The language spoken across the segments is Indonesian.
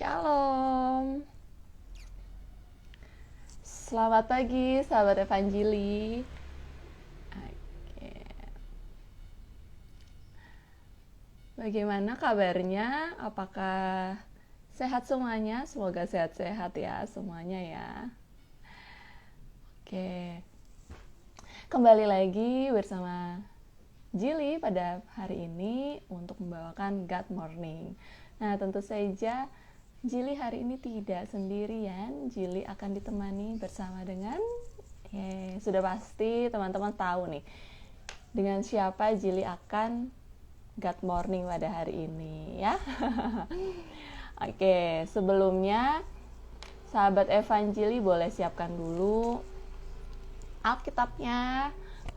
Shalom. Selamat pagi, sahabat Evanjili. Oke. Bagaimana kabarnya? Apakah sehat semuanya? Semoga sehat-sehat ya semuanya ya. Oke. Kembali lagi bersama Jili pada hari ini untuk membawakan God Morning. Nah, tentu saja Jili hari ini tidak sendirian. Jili akan ditemani bersama dengan sudah pasti teman-teman tahu nih dengan siapa Jili akan God Morning pada hari ini ya. Oke, sebelumnya sahabat Evanjili boleh siapkan dulu Alkitabnya,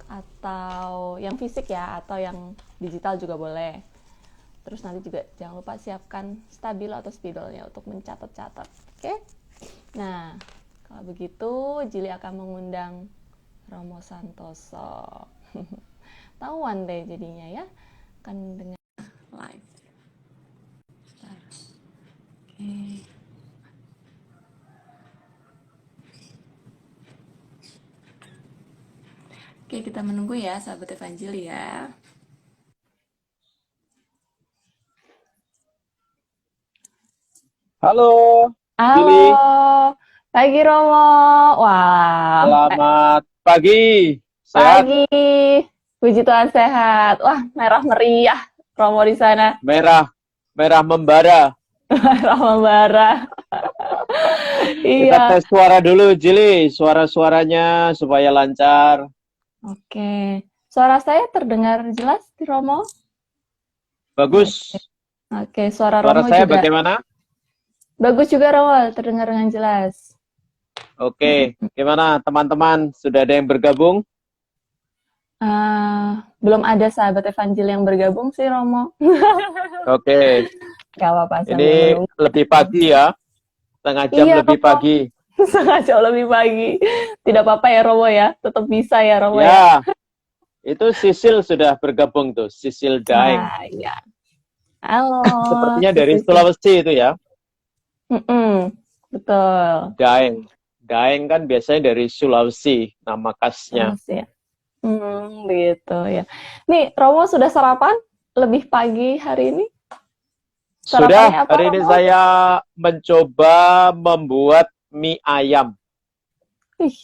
atau yang fisik ya, atau yang digital juga boleh. Terus nanti juga jangan lupa siapkan stabilo atau spidolnya untuk mencatat-catat. Oke? Nah, kalau begitu Jili akan mengundang Romo Santoso. Tahuan deh jadinya ya. Akan dengan live. Oke. Oke, kita menunggu ya sahabat Evanjili ya. Halo, Billy. Halo, pagi Romo. Wow, Selamat pagi. Sehat? pagi. Puji Tuhan sehat. Wah, merah meriah Romo di sana. Merah, merah membara. Merah membara. Kita Iya. tes suara dulu, Jili. Suara-suaranya supaya lancar. Oke. Suara saya terdengar jelas di Romo? Bagus. Oke, suara Suara Romo saya juga bagaimana? bagus juga Romo, terdengar dengan jelas. Oke. Gimana teman-teman? Sudah ada yang bergabung? Belum ada sahabat Evanjil yang bergabung sih Romo. Oke. Gak apa-apa sambil Ini menunggu. lebih pagi ya. Setengah jam Iya lebih Romo, pagi. setengah jam lebih pagi. Tidak apa-apa ya Romo ya, tetap bisa ya Romo ya. Ya, itu Sisil sudah bergabung tuh. Sisil Daeng. Ah iya. Halo, Sepertinya dari Sisi. Sulawesi itu ya. Betul. Daeng. Daeng kan biasanya dari Sulawesi, nama khasnya. Terus ya. Begitu ya. Nih, Romo sudah sarapan lebih pagi hari ini? Sudah, Sarapannya apa, hari ini Romo? saya mencoba membuat mie ayam. Ih,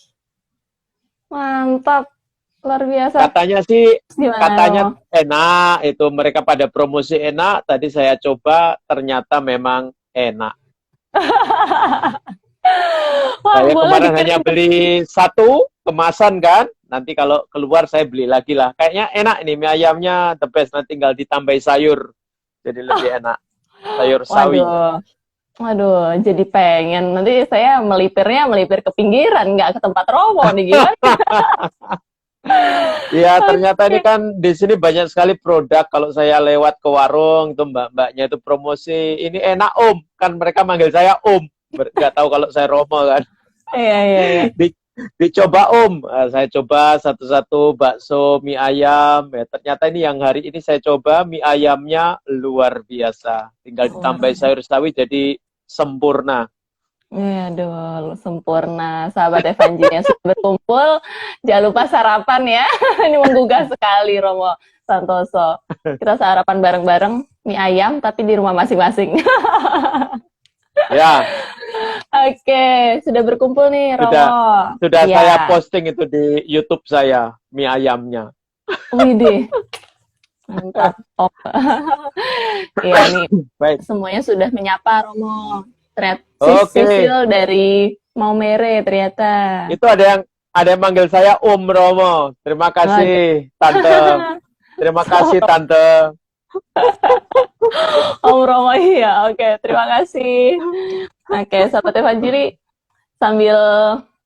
mantap. Luar biasa. Katanya sih, Gimana, katanya Romo? enak, itu mereka pada promosi enak, tadi saya coba, ternyata memang enak. Wah, Saya boleh kemarin hanya dikirim ke sini. beli satu kemasan kan, nanti kalau keluar saya beli lagi lah. Kayaknya enak ini mie ayamnya the best, nanti tinggal ditambahi sayur, jadi lebih enak. Sayur sawi. Waduh, waduh, jadi pengen. Nanti saya melipir ke pinggiran, nggak ke tempat Romo nih, gimana? Ya, ternyata ini Oke. kan di sini banyak sekali produk. Kalau saya lewat ke warung, itu mbak-mbaknya itu promosi. Ini enak Om, kan mereka manggil saya Om. Nggak tahu kalau saya Romo kan. Iya, iya, iya. Di, dicoba Om. Saya coba satu-satu bakso, mie ayam. Ya, ternyata ini yang hari ini saya coba mie ayamnya luar biasa. Tinggal Luar ditambah sayur sawi jadi sempurna. Aduh, sempurna. Sahabat Evanjil yang sudah berkumpul, jangan lupa sarapan ya. Ini menggugah sekali Romo Santoso. Kita sarapan bareng-bareng mie ayam, tapi di rumah masing-masing. Ya, Oke, sudah berkumpul nih sudah Romo. sudah saya Ya, posting itu di YouTube saya, mie ayamnya. widih, mantap. Oh. Iya nih, Baik. semuanya sudah menyapa Romo. Ternyata Oke, Sisil dari Maumere ternyata. itu ada yang manggil saya Om Romo. Terima Waduh. kasih Tante. Terima kasih Tante. Om Romo iya, oke, terima kasih. Oke, sahabat Evanjili, sambil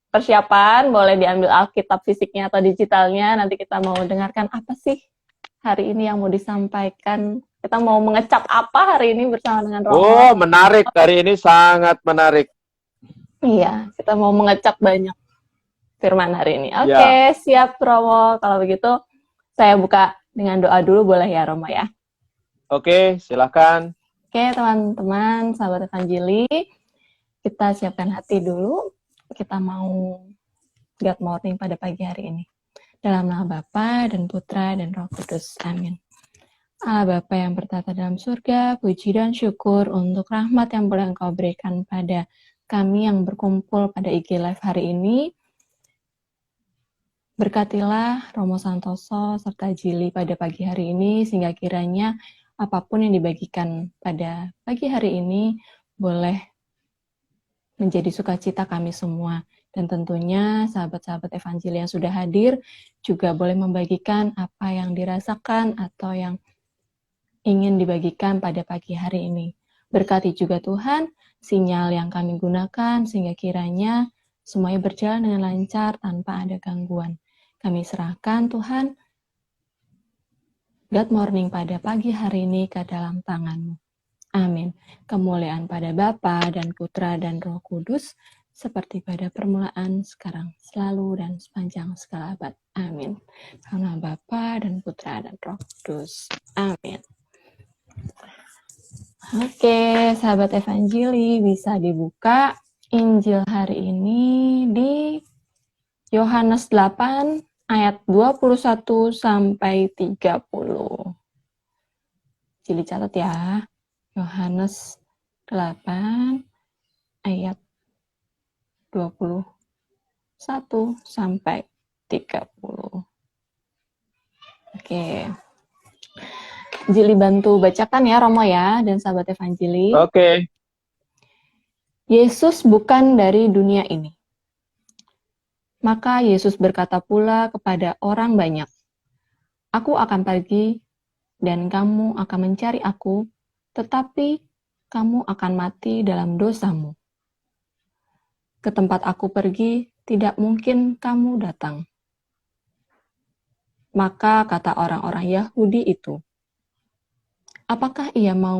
persiapan boleh diambil Alkitab fisiknya atau digitalnya. Nanti kita mau dengarkan apa sih hari ini yang mau disampaikan. Kita mau mengecap apa hari ini bersama dengan Romo. Oh, menarik. Hari ini sangat menarik. Iya, kita mau mengecap banyak firman hari ini. Ya, Oke, siap Romo. Kalau begitu, saya buka dengan doa dulu boleh ya Romo ya? oke, silakan. Oke, teman-teman, sahabat Evanjili, kita siapkan hati dulu. Kita mau God Morning pada pagi hari ini. Dalam nama Bapa dan Putra dan Roh Kudus. Amin. Allah Bapa yang bertata dalam surga, puji dan syukur untuk rahmat yang boleh Engkau berikan pada kami yang berkumpul pada IG Live hari ini. Berkatilah Romo Santoso serta Jili pada pagi hari ini, sehingga kiranya apapun yang dibagikan pada pagi hari ini boleh menjadi sukacita kami semua. Dan tentunya sahabat-sahabat Evanjili yang sudah hadir juga boleh membagikan apa yang dirasakan atau yang ingin dibagikan pada pagi hari ini. Berkati juga Tuhan sinyal yang kami gunakan, sehingga kiranya semuanya berjalan dengan lancar tanpa ada gangguan. Kami serahkan Tuhan God Morning pada pagi hari ini ke dalam tangan-Mu. Amin. Kemuliaan pada Bapa dan Putra dan Roh Kudus, seperti pada permulaan, sekarang, selalu, dan sepanjang segala abad. Amin. Karena Bapa dan Putra dan Roh Kudus. Amin. Oke, sahabat Evanjili, bisa dibuka Injil hari ini di Yohanes 8 ayat 21 sampai 30. Jili catat ya. Yohanes 8 ayat 21 sampai 30. Oke. Jili bantu bacakan ya Romo ya dan sahabat Evanjili. Oke. Yesus bukan dari dunia ini. Maka Yesus berkata pula kepada orang banyak, "Aku akan pergi dan kamu akan mencari aku, tetapi kamu akan mati dalam dosamu. Ke tempat aku pergi, tidak mungkin kamu datang." Maka kata orang-orang Yahudi itu, "Apakah ia mau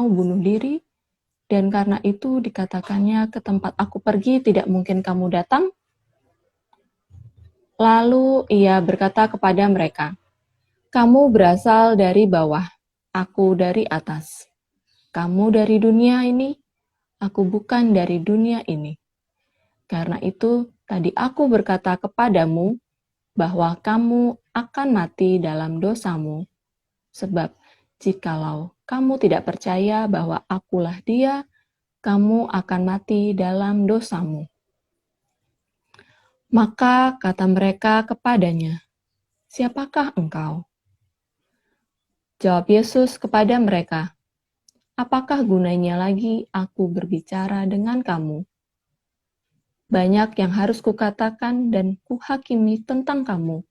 bunuh diri? Dan karena itu dikatakannya, ke tempat aku pergi tidak mungkin kamu datang?" Lalu ia berkata kepada mereka, "Kamu berasal dari bawah, aku dari atas. Kamu dari dunia ini, aku bukan dari dunia ini. Karena itu tadi aku berkata kepadamu bahwa kamu akan mati dalam dosamu. Sebab jikalau kamu tidak percaya bahwa akulah Dia, kamu akan mati dalam dosamu." Maka kata mereka kepadanya, "Siapakah engkau?" Jawab Yesus kepada mereka, "Apakah gunanya lagi aku berbicara dengan kamu? Banyak yang harus kukatakan dan kuhakimi tentang kamu.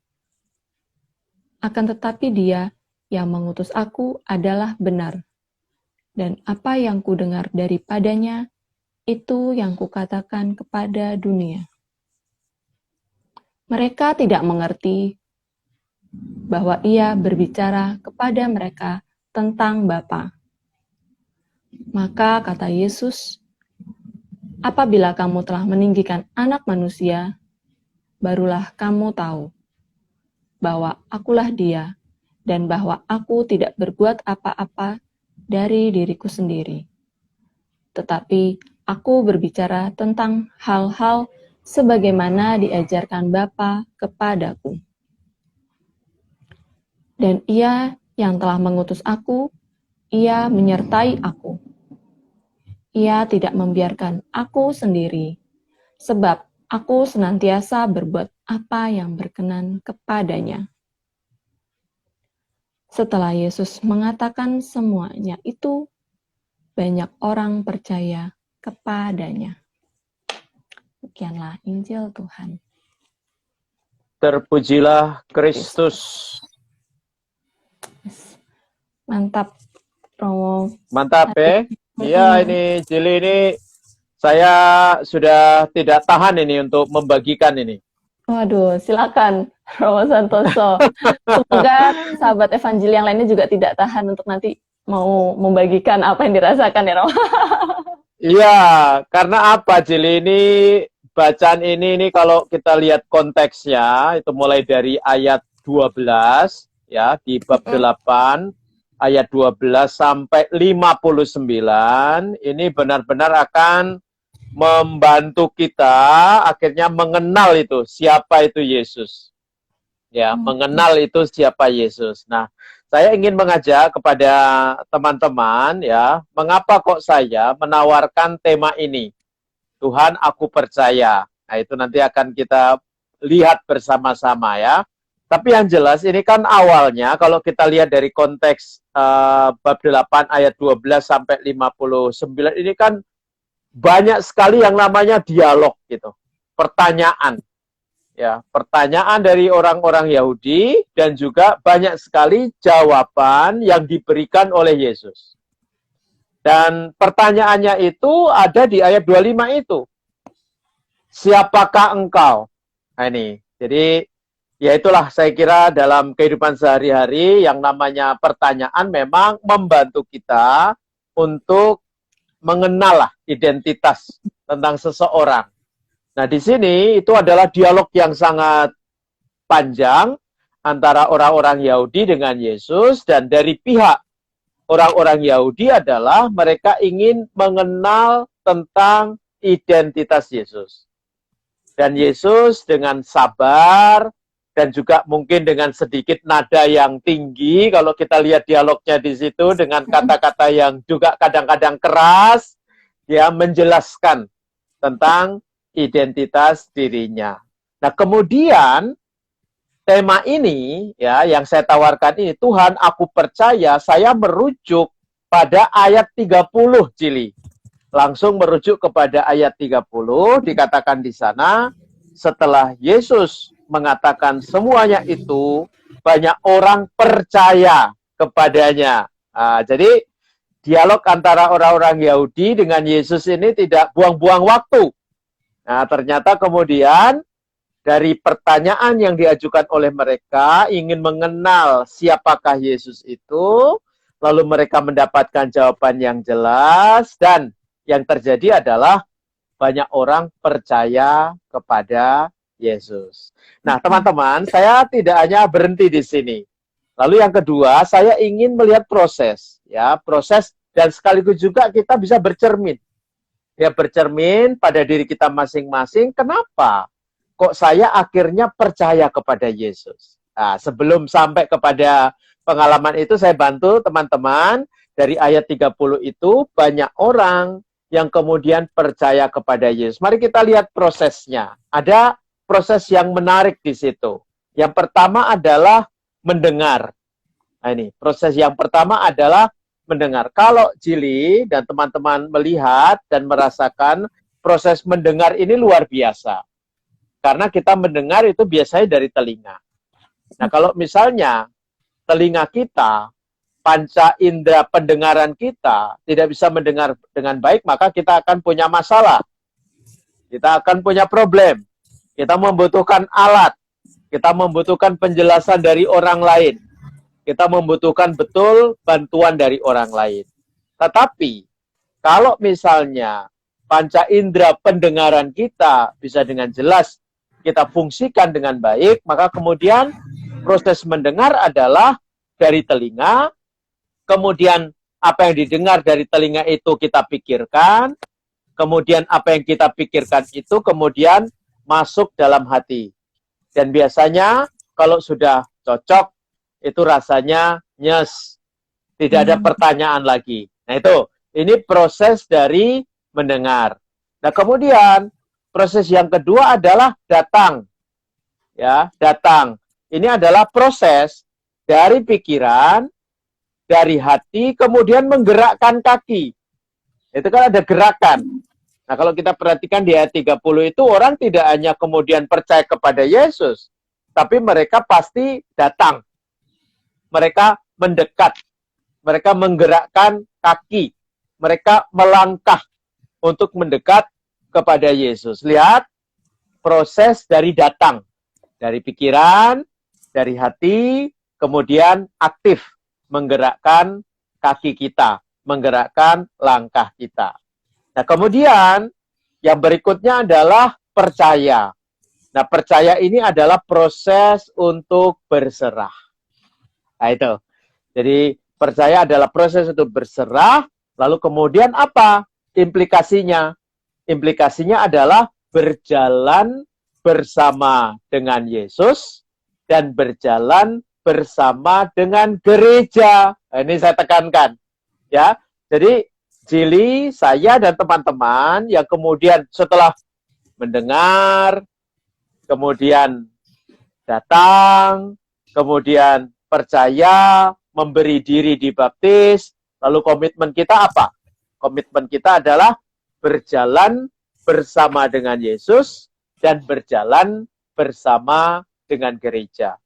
Akan tetapi Dia yang mengutus aku adalah benar, dan apa yang kudengar daripadanya, itu yang kukatakan kepada dunia." Mereka tidak mengerti bahwa ia berbicara kepada mereka tentang Bapa. Maka kata Yesus, "Apabila kamu telah meninggikan Anak Manusia, barulah kamu tahu bahwa akulah Dia, dan bahwa aku tidak berbuat apa-apa dari diriku sendiri. Tetapi aku berbicara tentang hal-hal sebagaimana diajarkan Bapa kepadaku. Dan Ia yang telah mengutus aku, Ia menyertai aku. Ia tidak membiarkan aku sendiri, sebab aku senantiasa berbuat apa yang berkenan kepadanya." Setelah Yesus mengatakan semuanya itu, banyak orang percaya kepadanya. Demikianlah Injil Tuhan. Terpujilah Kristus. Mantap, Romo. Mantap ya. Iya, ini Jili ini saya sudah tidak tahan ini untuk membagikan ini. Waduh, silakan Romo Santoso. Semoga sahabat Evanjili yang lainnya juga tidak tahan untuk nanti mau membagikan apa yang dirasakan ya Romo. Iya, karena apa Jili ini bacaan ini kalau kita lihat konteksnya itu mulai dari ayat 12 ya di bab 8 ayat 12 sampai 59 ini benar-benar akan membantu kita akhirnya mengenal itu siapa itu Yesus. Ya, mengenal itu siapa Yesus. Nah, saya ingin mengajak kepada teman-teman ya, mengapa kok saya menawarkan tema ini? Tuhan, aku percaya. Nah, itu nanti akan kita lihat bersama-sama ya. Tapi yang jelas ini kan awalnya kalau kita lihat dari konteks bab 8 ayat 12 sampai 59 ini kan banyak sekali yang namanya dialog gitu. Pertanyaan. Ya, pertanyaan dari orang-orang Yahudi dan juga banyak sekali jawaban yang diberikan oleh Yesus. Dan pertanyaannya itu ada di ayat 25 itu. Siapakah engkau? Nah ini, jadi ya itulah saya kira dalam kehidupan sehari-hari yang namanya pertanyaan memang membantu kita untuk mengenal identitas tentang seseorang. Nah, di sini itu adalah dialog yang sangat panjang antara orang-orang Yahudi dengan Yesus, dan dari pihak orang-orang Yahudi adalah mereka ingin mengenal tentang identitas Yesus. Dan Yesus dengan sabar dan juga mungkin dengan sedikit nada yang tinggi, kalau kita lihat dialognya di situ dengan kata-kata yang juga kadang-kadang keras, dia menjelaskan tentang identitas dirinya. Nah, kemudian tema ini ya yang saya tawarkan ini, Tuhan, aku percaya, saya merujuk pada ayat 30, Cili. Langsung merujuk kepada ayat 30, dikatakan di sana, setelah Yesus mengatakan semuanya itu, banyak orang percaya kepadanya. Nah, jadi dialog antara orang-orang Yahudi dengan Yesus ini tidak buang-buang waktu. Nah, ternyata kemudian dari pertanyaan yang diajukan oleh mereka, ingin mengenal siapakah Yesus itu, lalu mereka mendapatkan jawaban yang jelas, dan yang terjadi adalah banyak orang percaya kepada Yesus. Nah, teman-teman, saya tidak hanya berhenti di sini. Lalu yang kedua, saya ingin melihat proses, ya, proses, dan sekaligus juga kita bisa bercermin. Ya, bercermin pada diri kita masing-masing, kenapa kok saya akhirnya percaya kepada Yesus. Nah, sebelum sampai kepada pengalaman itu, saya bantu teman-teman, dari ayat 30 itu, banyak orang yang kemudian percaya kepada Yesus. Mari kita lihat prosesnya. Ada proses yang menarik di situ. Yang pertama adalah mendengar. Nah, ini, proses yang pertama adalah mendengar. Kalau Jili dan teman-teman melihat dan merasakan proses mendengar ini luar biasa. Karena kita mendengar itu biasanya dari telinga. Nah, kalau misalnya telinga kita, panca indera pendengaran kita tidak bisa mendengar dengan baik, maka kita akan punya masalah. Kita akan punya problem. Kita membutuhkan alat. Kita membutuhkan penjelasan dari orang lain. Kita membutuhkan betul bantuan dari orang lain. Tetapi, kalau misalnya panca indera pendengaran kita bisa dengan jelas kita fungsikan dengan baik, maka kemudian proses mendengar adalah dari telinga, kemudian apa yang didengar dari telinga itu kita pikirkan, kemudian apa yang kita pikirkan itu kemudian masuk dalam hati. Dan biasanya kalau sudah cocok, itu rasanya nyes. Tidak ada pertanyaan lagi. Nah itu, ini proses dari mendengar. Nah kemudian, proses yang kedua adalah datang. Ya, datang. Ini adalah proses dari pikiran, dari hati, kemudian menggerakkan kaki. Itu kan ada gerakan. Nah kalau kita perhatikan di ayat 30 itu, orang tidak hanya kemudian percaya kepada Yesus, tapi mereka pasti datang. Mereka mendekat, mereka menggerakkan kaki, mereka melangkah untuk mendekat kepada Yesus. Lihat proses dari datang, dari pikiran, dari hati, kemudian aktif menggerakkan kaki kita, menggerakkan langkah kita. Nah, kemudian yang berikutnya adalah percaya. Nah, percaya ini adalah proses untuk berserah. Nah, itu. Jadi Percaya adalah proses untuk berserah, lalu kemudian apa implikasinya? Implikasinya adalah berjalan bersama dengan Yesus dan berjalan bersama dengan gereja. Nah, ini saya tekankan, ya. Jadi Jili, saya dan teman-teman yang kemudian setelah mendengar, kemudian datang, kemudian percaya, memberi diri dibaptis, lalu komitmen kita apa? Komitmen kita adalah berjalan bersama dengan Yesus dan berjalan bersama dengan gereja.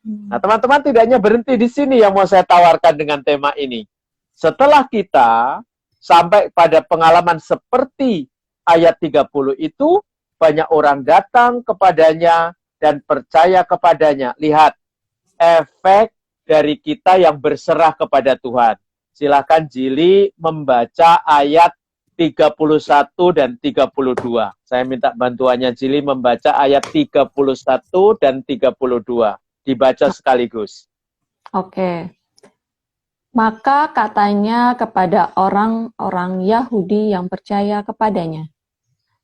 Nah, teman-teman tidak hanya berhenti di sini yang mau saya tawarkan dengan tema ini. Setelah kita sampai pada pengalaman seperti ayat 30 itu, banyak orang datang kepadanya dan percaya kepadanya. Lihat, efek dari kita yang berserah kepada Tuhan. Silakan Jili membaca ayat 31 dan 32. Saya minta bantuannya Jili membaca ayat 31 dan 32. Dibaca sekaligus. Oke. Maka katanya kepada orang-orang Yahudi yang percaya kepadanya,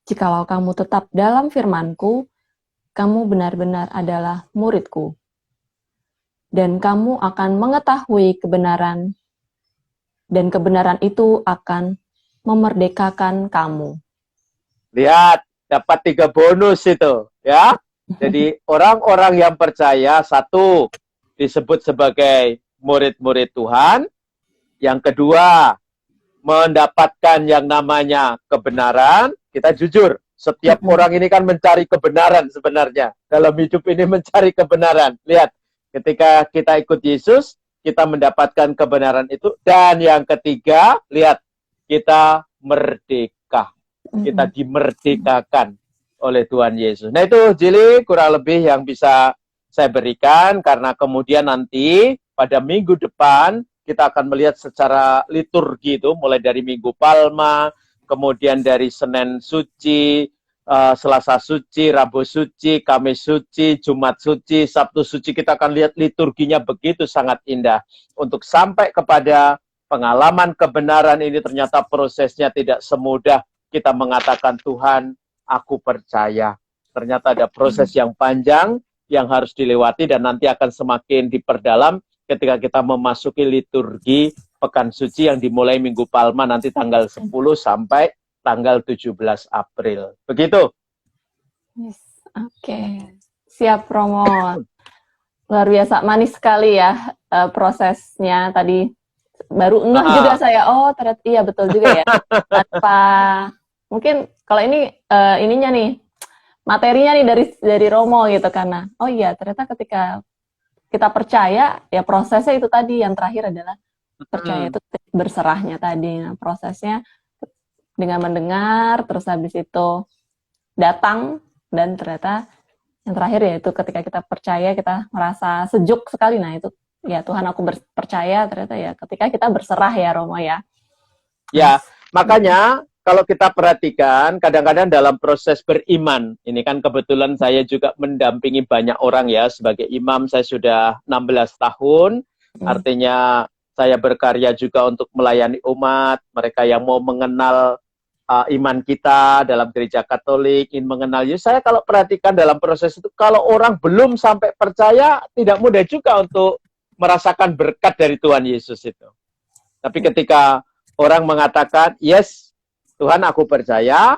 jikalau kamu tetap dalam firman-Ku, kamu benar-benar adalah murid-Ku. Dan kamu akan mengetahui kebenaran, dan kebenaran itu akan memerdekakan kamu. Lihat, dapat 3 bonus itu, ya. Jadi orang-orang yang percaya, satu, disebut sebagai murid-murid Tuhan. Yang kedua, mendapatkan yang namanya kebenaran. Kita jujur, setiap orang ini kan mencari kebenaran sebenarnya. Dalam hidup ini mencari kebenaran. Lihat, ketika kita ikut Yesus, kita mendapatkan kebenaran itu. Dan yang ketiga, lihat, kita merdeka. Kita dimerdekakan oleh Tuhan Yesus. Nah itu Jili kurang lebih yang bisa saya berikan, karena kemudian nanti pada minggu depan kita akan melihat secara liturgi itu, mulai dari Minggu Palma, kemudian dari Senin Suci, Selasa Suci, Rabu Suci, Kamis Suci, Jumat Suci, Sabtu Suci. Kita akan lihat liturginya begitu sangat indah. Untuk sampai kepada pengalaman kebenaran ini, ternyata prosesnya tidak semudah kita mengatakan, Tuhan, aku percaya. Ternyata ada proses yang panjang yang harus dilewati dan nanti akan semakin diperdalam ketika kita memasuki liturgi Pekan Suci yang dimulai Minggu Palma nanti tanggal 10 sampai tanggal 17 April. Begitu. Yes. Oke. Siap, Romo. Luar biasa, manis sekali ya prosesnya tadi. Baru ngeh juga saya, oh ternyata iya betul juga ya. Tanpa mungkin kalau ini ininya nih, materinya nih dari Romo gitu, karena oh iya ternyata ketika kita percaya ya prosesnya itu tadi, yang terakhir adalah percaya itu berserahnya tadi. Nah, prosesnya dengan mendengar, terus habis itu datang, dan ternyata yang terakhir ya itu ketika kita percaya, kita merasa sejuk sekali. Nah itu ya Tuhan, aku percaya, ternyata ya ketika kita berserah ya Romo ya. Ya, makanya kalau kita perhatikan, kadang-kadang dalam proses beriman, ini kan kebetulan saya juga mendampingi banyak orang ya, sebagai imam saya sudah 16 tahun, artinya saya berkarya juga untuk melayani umat, mereka yang mau mengenal iman kita dalam gereja Katolik, ingin mengenal Yesus. Saya kalau perhatikan dalam proses itu, kalau orang belum sampai percaya, tidak mudah juga untuk merasakan berkat dari Tuhan Yesus itu. Tapi ketika orang mengatakan, yes, Tuhan aku percaya,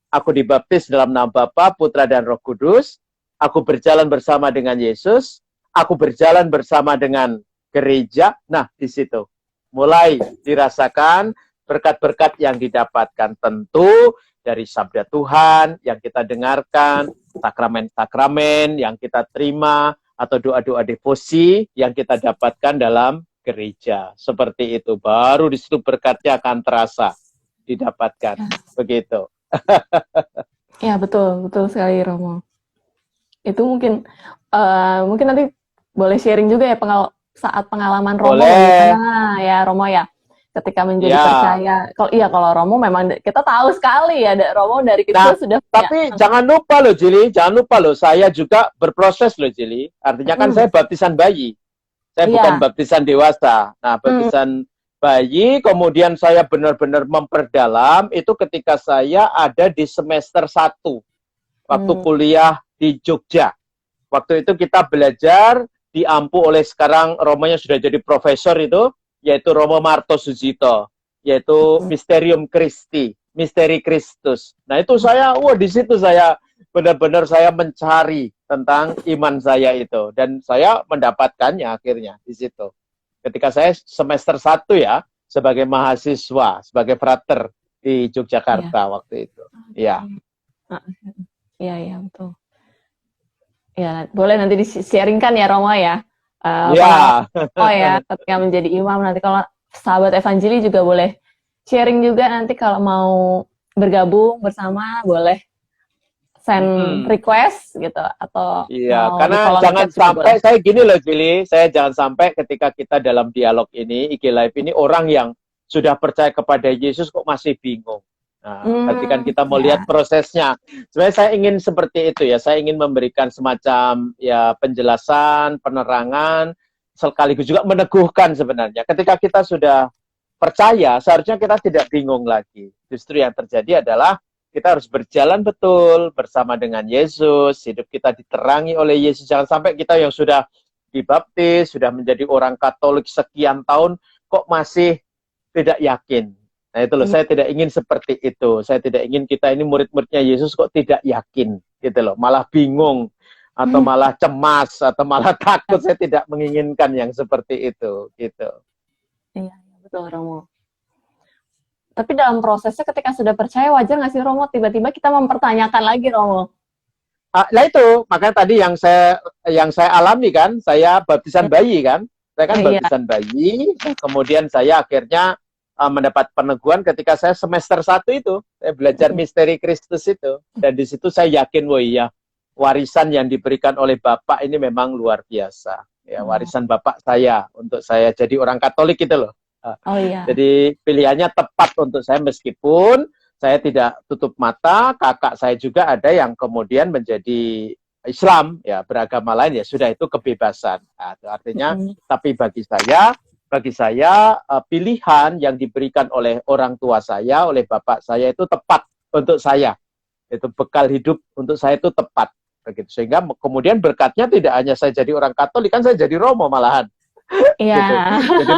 aku dibaptis dalam nama Bapa, Putra dan Roh Kudus, aku berjalan bersama dengan Yesus, aku berjalan bersama dengan gereja. Nah, di situ mulai dirasakan berkat-berkat yang didapatkan, tentu dari sabda Tuhan yang kita dengarkan, sakramen-sakramen yang kita terima, atau doa-doa devosi yang kita dapatkan dalam gereja. Seperti itu, baru di situ berkatnya akan terasa didapatkan. Begitu. Ya, betul sekali Romo. Itu mungkin nanti boleh sharing juga ya saat pengalaman Romo. Boleh. Ya Romo ya, ketika menjadi percaya. Kalau Romo memang kita tahu sekali ya, Romo dari kecil sudah. Tapi jangan lupa loh Jili, saya juga berproses loh Jili. Artinya kan saya baptisan bayi. Saya bukan Iya. baptisan dewasa. Nah, Hmm. baptisan bayi, kemudian saya benar-benar memperdalam itu ketika saya ada di semester 1 waktu Hmm. kuliah di Jogja. Waktu itu kita belajar diampu oleh sekarang Romonya sudah jadi profesor itu, yaitu Romo Marto Sujito, yaitu Hmm. Mysterium Christi, Misteri Kristus. Nah itu saya, wah di situ saya benar-benar saya mencari tentang iman saya itu, dan saya mendapatkannya akhirnya di situ. Ketika saya semester 1 ya, sebagai mahasiswa, sebagai frater di Iya. Yogyakarta waktu itu. Ya. Ah, iya, iya, betul. Ya, boleh nanti di-sharingkan ya Romo ya. Pengalaman Ya. Romo ya ketika menjadi imam, nanti kalau sahabat Evangeli juga boleh sharing juga, nanti kalau mau bergabung bersama boleh send Mm-mm. request gitu, atau Iya, mau di karena kolom jangan chat juga boleh. sampai, saya gini loh Jili, saya jangan sampai ketika kita dalam dialog ini, IG Live ini, orang yang sudah percaya kepada Yesus kok masih bingung. Nah, berarti kan kita mau lihat Ya. prosesnya. Sebenarnya saya ingin seperti itu ya, saya ingin memberikan semacam ya penjelasan, penerangan, sekaligus juga meneguhkan sebenarnya. Ketika kita sudah percaya, seharusnya kita tidak bingung lagi. Justru yang terjadi adalah kita harus berjalan betul bersama dengan Yesus, hidup kita diterangi oleh Yesus. Jangan sampai kita yang sudah dibaptis, sudah menjadi orang Katolik sekian tahun, kok masih tidak yakin. Nah itu loh, saya tidak ingin seperti itu. Saya tidak ingin kita ini murid-muridnya Yesus kok tidak yakin, gitu loh. Malah bingung, atau malah cemas, atau malah takut. Saya tidak menginginkan yang seperti itu, gitu. Iya, betul Romo. Tapi dalam prosesnya ketika sudah percaya, wajar nggak sih Romo tiba-tiba kita mempertanyakan lagi Romo? Nah itu makanya tadi yang saya alami kan, saya baptisan bayi kan, saya kan Iya. baptisan bayi, kemudian saya akhirnya mendapat peneguhan ketika saya semester 1 itu, saya belajar misteri Kristus itu, dan di situ saya yakin, wah iya, warisan yang diberikan oleh Bapak ini memang luar biasa, ya warisan Bapak saya untuk saya jadi orang Katolik itu loh. Oh iya. Jadi pilihannya tepat untuk saya meskipun saya tidak tutup mata, kakak saya juga ada yang kemudian menjadi Islam, ya beragama lain, ya sudah itu kebebasan. Nah, itu artinya, tapi bagi saya pilihan yang diberikan oleh orang tua saya, oleh bapak saya itu tepat untuk saya. Itu bekal hidup untuk saya itu tepat. Begitu. Sehingga kemudian berkatnya tidak hanya saya jadi orang Katolik, kan saya jadi Romo malahan. Iya. Gitu. Jadi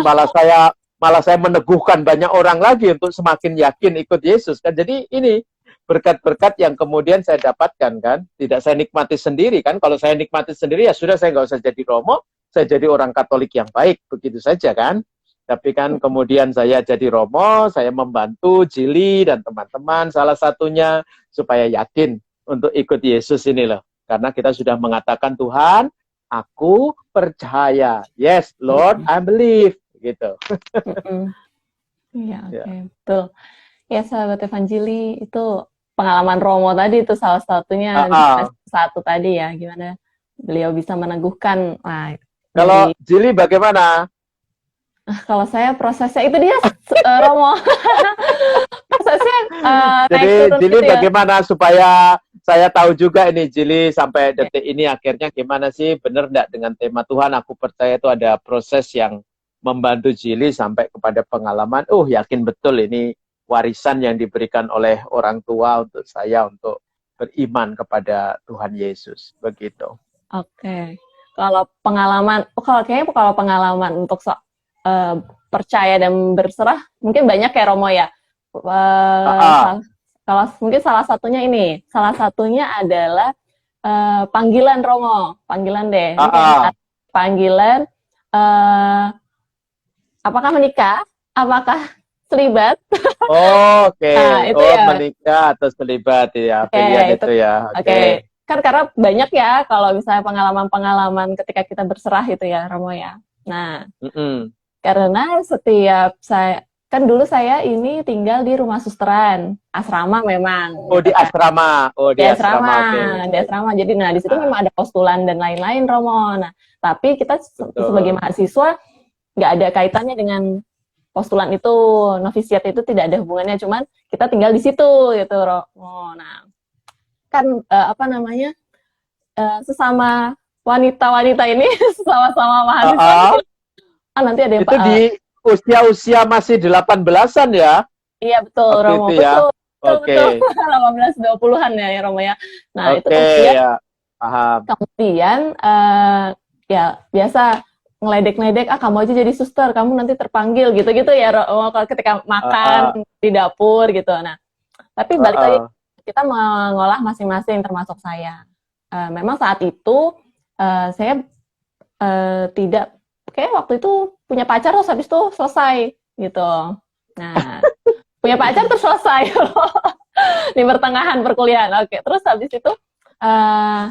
malah saya meneguhkan banyak orang lagi untuk semakin yakin ikut Yesus kan. Jadi ini berkat-berkat yang kemudian saya dapatkan kan. Tidak saya nikmati sendiri kan. Kalau saya nikmati sendiri ya sudah, saya nggak usah jadi Romo, saya jadi orang Katolik yang baik, begitu saja kan. Tapi kan kemudian saya jadi Romo, saya membantu Jili dan teman-teman salah satunya supaya yakin untuk ikut Yesus ini loh. Karena kita sudah mengatakan, Tuhan, aku percaya. Yes, Lord, I believe. Gitu. Iya, Ya. oke, betul. Ya, sahabat Evanjili, itu pengalaman Romo tadi itu salah satunya di satu tadi ya, gimana beliau bisa meneguhkan. Nah, Kalau dari Jili bagaimana? kalau saya prosesnya itu dia Romo prosesnya naik Jadi turun Jili gitu ya. bagaimana supaya saya tahu juga ini Jili sampai detik ini akhirnya gimana sih, benar enggak dengan tema Tuhan aku percaya itu ada proses yang membantu Jili sampai kepada pengalaman, yakin betul ini warisan yang diberikan oleh orang tua untuk saya untuk beriman kepada Tuhan Yesus, begitu. Oke. Kalau pengalaman, kalau pengalaman untuk percaya dan berserah mungkin banyak ya Romo ya. Kalau mungkin salah satunya adalah panggilan Romo, panggilan deh. Ini kayak panggilan apakah menikah, apakah selibat. Oke. Nah, itu ya. Menikah atau selibat ya, pilihan itu ya. Oke. Kan karena banyak ya kalau misalnya pengalaman-pengalaman ketika kita berserah itu ya, Romo ya. Nah, karena setiap kan dulu saya ini tinggal di rumah susteran, asrama memang. Di asrama. Di asrama. Di asrama. Jadi, di situ memang ada postulan dan lain-lain, Romo. Nah, tapi kita sebagai mahasiswa nggak ada kaitannya dengan postulan itu, novisiat itu tidak ada hubungannya, cuman kita tinggal di situ gitu, Romo. Nah, kan sesama wanita-wanita ini sama-sama Ah, mahasiswa ah. nih. Nanti ada yang Itu di usia-usia masih 18-an ya, iya betul waktu Romo, itu ya. betul betul Oke, betul 18-20-an ya Romo ya. Nah itu oke, kemudian ya, paham. kemudian ya biasa ngeledek-ledek, kamu aja jadi suster, kamu nanti terpanggil gitu-gitu ya Romo, kalau ketika Ah, ah, makan di dapur gitu. Nah tapi ah, balik lagi, ah. kita mengolah masing-masing termasuk saya. Memang saat itu saya tidak, kayak waktu itu punya pacar terus habis itu selesai gitu. Nah, punya pacar terus selesai di pertengahan perkuliahan. Oke, terus habis itu uh,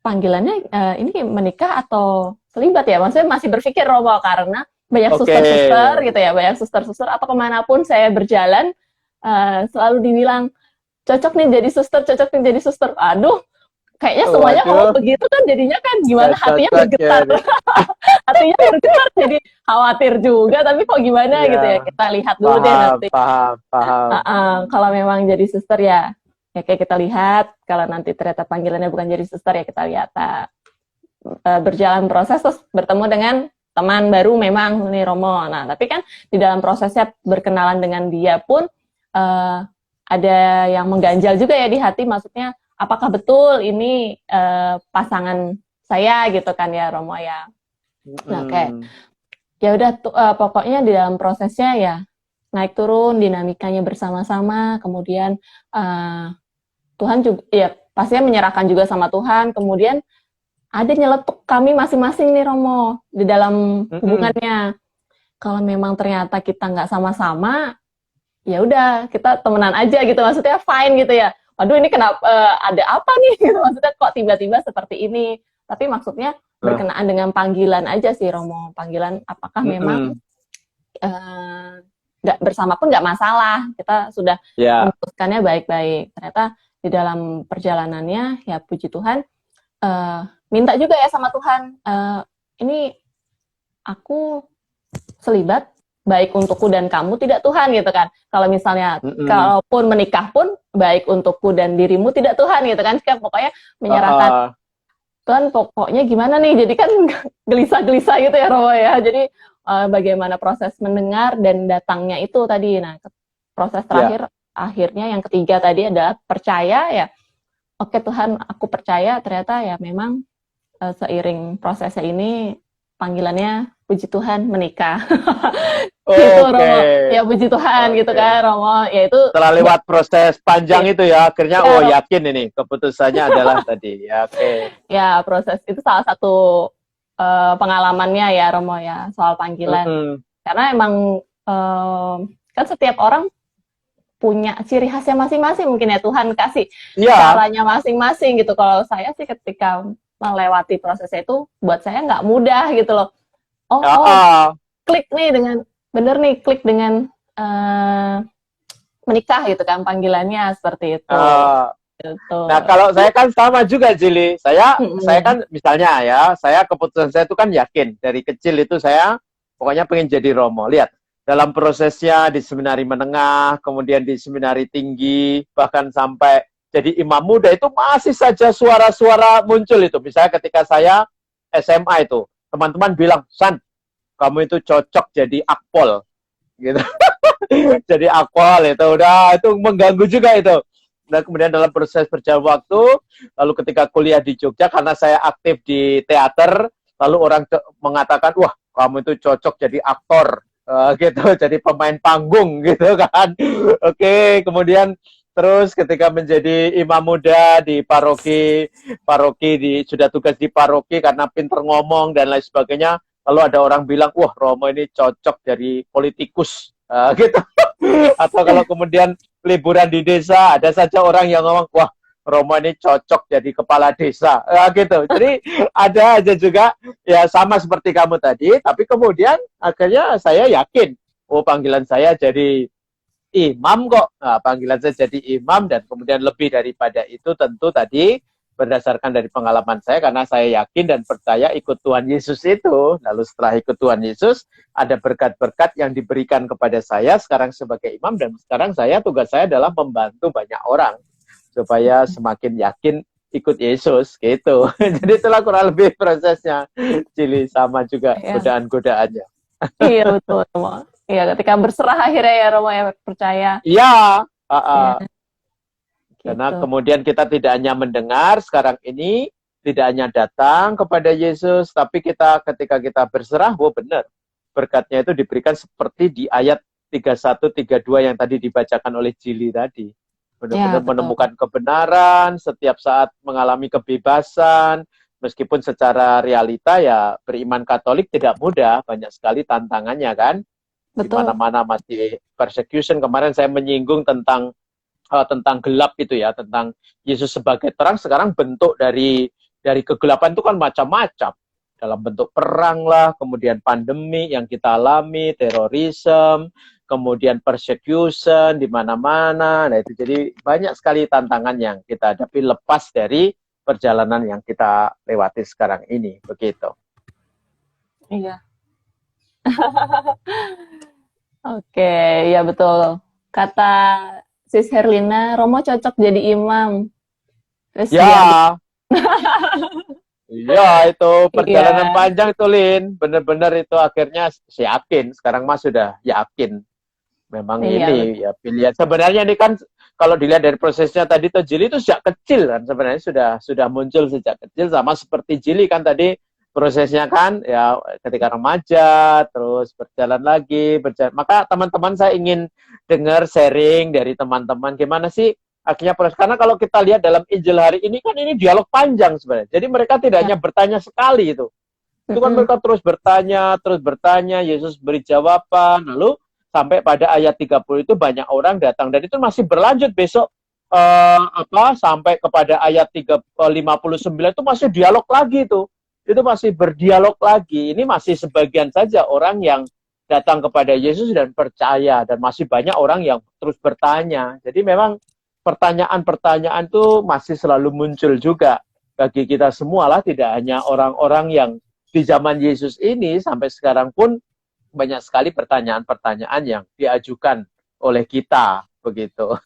panggilannya ini menikah atau selibat ya? Maksudnya masih berpikir Romo karena banyak Oke. suster-suster gitu ya, banyak suster-suster atau kemanapun saya berjalan selalu dibilang cocok nih jadi suster, cocok nih jadi suster. Aduh, kayaknya semuanya ngomong Waduh, begitu kan jadinya kan gak gimana hatinya cocok ya bergetar. ini. Hatinya bergetar jadi khawatir juga tapi kok gimana Ya, gitu ya, kita lihat dulu deh paham, nanti. paham, paham. Kalau memang jadi suster ya kayak kita lihat, kalau nanti ternyata panggilannya bukan jadi suster ya kita lihat berjalan proses terus bertemu dengan teman baru memang nih Romo. Nah tapi kan di dalam prosesnya berkenalan dengan dia pun ada yang mengganjal juga ya di hati, maksudnya apakah betul ini pasangan saya gitu kan ya Romo ya. Nah kayak ya udah pokoknya di dalam prosesnya ya naik turun dinamikanya bersama-sama, kemudian Tuhan juga ya pastinya menyerahkan juga sama Tuhan, kemudian ada nyeletuk kami masing-masing nih Romo di dalam hubungannya. Kalau memang ternyata kita nggak sama-sama, ya udah kita temenan aja gitu, maksudnya fine gitu ya. Waduh ini kenapa ada apa nih? Maksudnya kok tiba-tiba seperti ini? Tapi maksudnya berkenaan dengan panggilan aja sih Romo. Panggilan apakah memang nggak bersama pun nggak masalah. Kita sudah memutuskannya baik-baik. Ternyata di dalam perjalanannya ya puji Tuhan minta juga ya sama Tuhan, ini aku selibat baik untukku dan kamu tidak Tuhan gitu kan. Kalau misalnya kalaupun menikah pun baik untukku dan dirimu tidak Tuhan gitu kan. Pokoknya menyerahkan Tuhan pokoknya gimana nih. Jadi kan gelisah-gelisah gitu ya Romo ya. Jadi bagaimana proses mendengar dan datangnya itu tadi. Nah proses terakhir akhirnya yang ketiga tadi adalah percaya ya. Oke Tuhan, aku percaya ternyata ya memang seiring prosesnya ini panggilannya puji Tuhan menikah. Gitu Romo. Ya puji Tuhan gitu kan Romo. Ya itu setelah lewat proses panjang itu ya akhirnya yakin ini keputusannya adalah tadi. Ya Ya proses itu salah satu pengalamannya ya Romo ya soal panggilan. Karena emang kan setiap orang punya ciri khasnya masing-masing, mungkin ya Tuhan kasih caranya masing-masing gitu. Kalau saya sih ketika melewati prosesnya itu buat saya nggak mudah gitu loh. Klik nih dengan bener nih, klik dengan menikah gitu kan panggilannya seperti itu. Gitu. Nah kalau saya kan sama juga Jili. Saya kan misalnya ya, saya keputusan saya itu kan yakin dari kecil itu saya pokoknya pengen jadi Romo. Lihat. Dalam prosesnya di seminari menengah, kemudian di seminari tinggi, bahkan sampai jadi imam muda itu masih saja suara-suara muncul itu. Misalnya ketika saya SMA itu, teman-teman bilang, San, kamu itu cocok jadi akpol. Gitu. Jadi akpol itu udah itu mengganggu juga itu. Nah kemudian dalam proses berjalan waktu, lalu ketika kuliah di Jogja, karena saya aktif di teater, lalu orang mengatakan, wah kamu itu cocok jadi aktor. Gitu, jadi pemain panggung gitu kan. Oke, kemudian terus ketika menjadi imam muda di paroki sudah tugas di paroki karena pinter ngomong dan lain sebagainya, lalu ada orang bilang, wah Romo ini cocok jadi politikus, gitu. Atau kalau kemudian liburan di desa, ada saja orang yang ngomong, wah Romo ini cocok jadi kepala desa, gitu. Jadi ada aja juga ya sama seperti kamu tadi, tapi kemudian akhirnya saya yakin, oh panggilan saya jadi imam kok. Nah, panggilan saya jadi imam dan kemudian lebih daripada itu tentu tadi berdasarkan dari pengalaman saya karena saya yakin dan percaya ikut Tuhan Yesus itu. Lalu setelah ikut Tuhan Yesus ada berkat-berkat yang diberikan kepada saya sekarang sebagai imam dan sekarang tugas saya adalah membantu banyak orang supaya semakin yakin ikut Yesus gitu. Jadi itulah kurang lebih prosesnya. Cili sama juga Iya. godaan-godaannya. Iya betul Romo. Iya ketika berserah akhirnya ya Romo ya percaya. Iya, Iya karena gitu. kemudian kita tidak hanya mendengar sekarang ini, tidak hanya datang kepada Yesus, tapi kita ketika kita berserah, benar. Berkatnya itu diberikan seperti di ayat 31, 32 yang tadi dibacakan oleh Jili tadi. Ya Benar-benar betul. menemukan kebenaran, setiap saat mengalami kebebasan, meskipun secara realita ya beriman Katolik tidak mudah, banyak sekali tantangannya kan. Di Betul. mana-mana masih persecution. Kemarin saya menyinggung tentang gelap itu ya, tentang Yesus sebagai terang. Sekarang bentuk dari kegelapan itu kan macam-macam. Dalam bentuk perang lah, kemudian pandemi yang kita alami, terorisme, kemudian persecution di mana-mana. Nah itu jadi banyak sekali tantangan yang kita hadapi lepas dari perjalanan yang kita lewati sekarang ini, begitu. Iya. Oke, ya betul. Kata Sis Herlina, Romo cocok jadi imam. Terus Ya, iya itu perjalanan iya, panjang itu Lin, bener-bener itu akhirnya saya yakin, sekarang Mas sudah yakin. Memang iya betul. ini ya pilihan. Sebenarnya ini kan kalau dilihat dari prosesnya tadi tuh Jili itu sejak kecil kan sebenarnya sudah muncul sejak kecil sama seperti Jili kan tadi prosesnya kan ya ketika remaja terus berjalan lagi berjalan. Maka teman-teman saya ingin dengar sharing dari teman-teman gimana sih akhirnya proses karena kalau kita lihat dalam Injil hari ini kan ini dialog panjang sebenarnya. Jadi mereka tidak Ya. hanya bertanya sekali itu. Itu kan mereka terus bertanya, Yesus beri jawaban, lalu sampai pada ayat 30 itu banyak orang datang dan itu masih berlanjut besok sampai kepada ayat 59 itu masih dialog lagi itu masih berdialog lagi. Ini masih sebagian saja orang yang datang kepada Yesus dan percaya dan masih banyak orang yang terus bertanya. Jadi memang pertanyaan-pertanyaan itu masih selalu muncul juga bagi kita semua lah, tidak hanya orang-orang yang di zaman Yesus ini sampai sekarang pun banyak sekali pertanyaan-pertanyaan yang diajukan oleh kita begitu.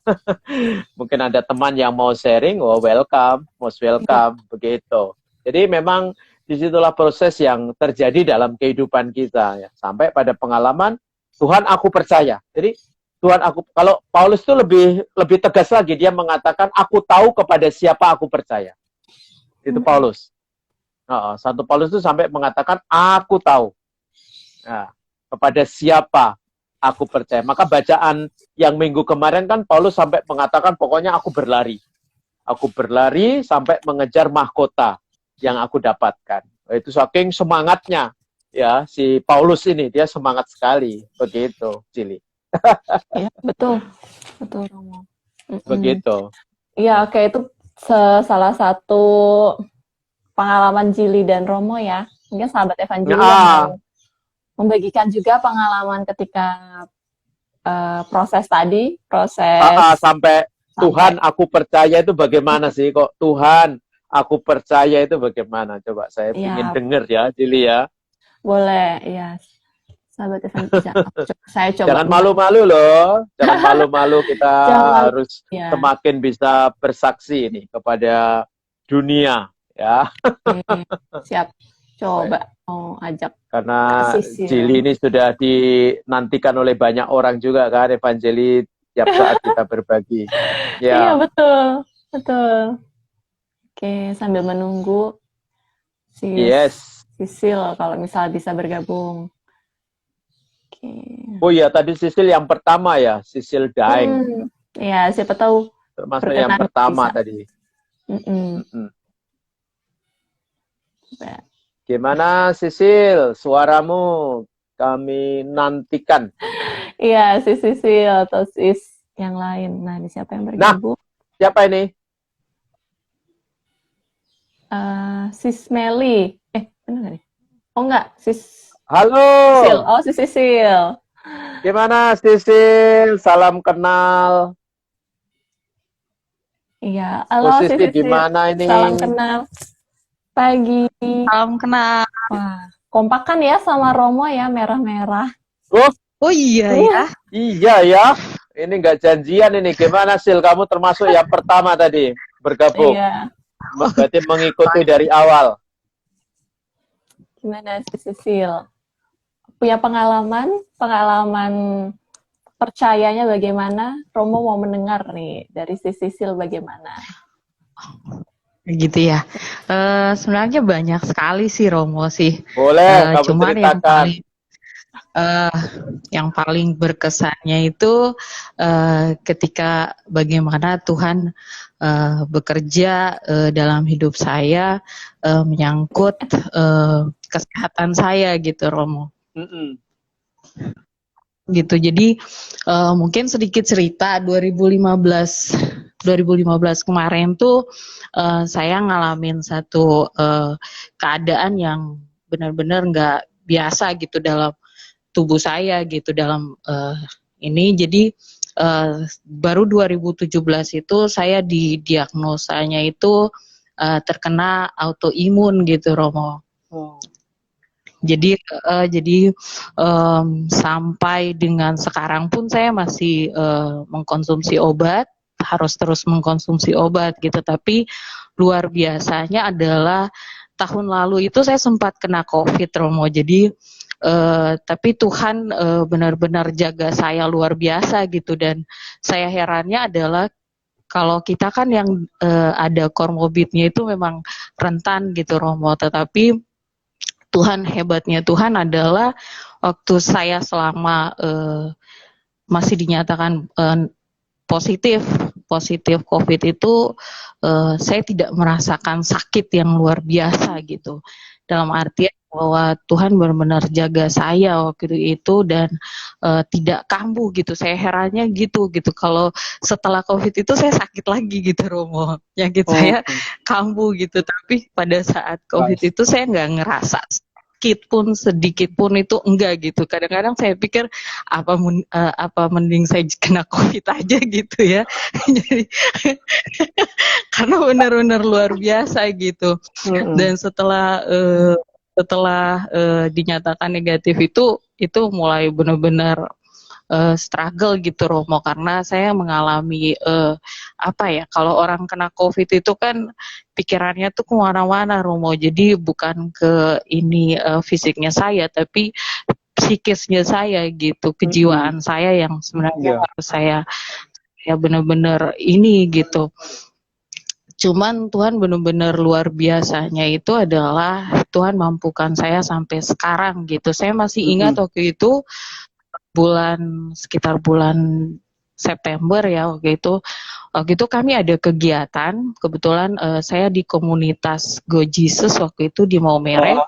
Mungkin ada teman yang mau sharing, welcome, most welcome begitu. Jadi memang disitulah proses yang terjadi dalam kehidupan kita ya, sampai pada pengalaman Tuhan aku percaya. Jadi Tuhan aku, kalau Paulus itu lebih tegas lagi, dia mengatakan aku tahu kepada siapa aku percaya. Itu Paulus. Satu Paulus itu sampai mengatakan aku tahu. Nah, kepada siapa aku percaya. Maka bacaan yang minggu kemarin kan Paulus sampai mengatakan pokoknya aku berlari. Aku berlari sampai mengejar mahkota yang aku dapatkan. Itu saking semangatnya ya si Paulus ini, dia semangat sekali begitu, Cili. Ya, betul. Betul Romo. Begitu. Iya, oke itu salah satu pengalaman Jili dan Romo ya. Mungkin sahabat Evangeli yang mau membagikan juga pengalaman ketika proses sampai Tuhan aku percaya itu bagaimana sih kok Tuhan aku percaya itu bagaimana, coba saya ingin dengar ya Jili ya. Boleh ya sahabat Evangeli, saya coba. Jangan malu-malu loh, jangan malu-malu, kita harus semakin bisa bersaksi ini kepada dunia ya. Siap, coba mau ajak. Karena Jili ini sudah dinantikan oleh banyak orang juga kan, Evangeli tiap saat kita berbagi. Iya betul, betul. Oke, sambil menunggu Sisil kalau misal bisa bergabung. Oke. Oh iya, tadi Sisil yang pertama ya, Sisil Daeng. Iya, siapa tahu. Termasuk yang pertama bisa. Tadi. Gimana Sisil, suaramu kami nantikan. Iya, si Sisil atau sis yang lain. Nah, ini siapa yang bergabung? Nah, siapa ini? Sis Meli. Benar nggak nih? Oh enggak, sis. Halo. Sisil. Oh, si Sisil. Gimana Sisil? Salam kenal. Iya, halo Sisil. Di mana ini? Salam kenal. Pagi. Salam kenal. Wah, kompakan ya sama Romo ya, merah-merah. Oh iya ya. Iya ya. Ini nggak janjian ini. Gimana Sil? Kamu termasuk yang pertama tadi bergabung. Iya. berarti mengikuti dari awal. Gimana sih Sisil? Punya pengalaman percayanya bagaimana? Romo mau mendengar nih dari si Sisil bagaimana? Gitu ya. Sebenarnya banyak sekali sih Romo sih. Boleh kamu Cuman ceritakan. yang paling berkesannya itu ketika bagaimana Tuhan bekerja dalam hidup saya menyangkut kesehatan saya gitu Romo. Mm-mm. Gitu. Jadi mungkin sedikit cerita 2015 kemarin tuh saya ngalamin satu keadaan yang benar-benar nggak biasa gitu dalam tubuh saya gitu dalam ini. Jadi baru 2017 itu saya didiagnosanya itu terkena autoimun gitu Romo. Jadi sampai dengan sekarang pun saya masih mengkonsumsi obat, harus terus mengkonsumsi obat gitu. Tapi luar biasanya adalah tahun lalu itu saya sempat kena COVID Romo. Jadi tapi Tuhan benar-benar jaga saya luar biasa gitu. Dan saya herannya adalah kalau kita kan yang ada komorbidnya itu memang rentan gitu Romo. Tetapi Tuhan, hebatnya Tuhan adalah waktu saya selama masih dinyatakan positif COVID itu saya tidak merasakan sakit yang luar biasa gitu. Dalam artian bahwa Tuhan benar-benar jaga saya waktu itu dan tidak kambuh gitu. Saya herannya gitu. Kalau setelah COVID itu saya sakit lagi gitu Romo. Penyakit saya kambuh gitu. Tapi pada saat COVID itu saya nggak ngerasa sakit pun sedikit pun itu enggak gitu. Kadang-kadang saya pikir apa mending saya kena COVID aja gitu ya. Jadi karena benar-benar luar biasa gitu. Dan setelah dinyatakan negatif itu mulai benar-benar struggle gitu Romo, karena saya mengalami kalau orang kena COVID itu kan pikirannya tuh kemana-mana Romo. Jadi bukan ke ini fisiknya saya, tapi psikisnya saya gitu, kejiwaan saya yang sebenarnya harus saya benar-benar ini gitu. Cuman Tuhan benar-benar luar biasanya itu adalah Tuhan mampukan saya sampai sekarang gitu. Saya masih ingat waktu itu sekitar bulan September ya waktu itu kami ada kegiatan, kebetulan saya di komunitas Go Jesus waktu itu di Maumere.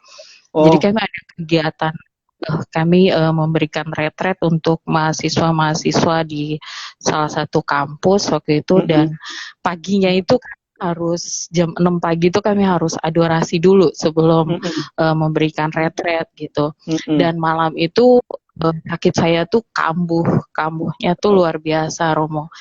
Jadi kami ada kegiatan, kami memberikan retret untuk mahasiswa-mahasiswa di salah satu kampus waktu itu. Dan paginya itu harus jam 6 pagi itu kami harus adorasi dulu sebelum memberikan retret gitu. Dan malam itu sakit saya tuh kambuhnya tuh luar biasa Romo.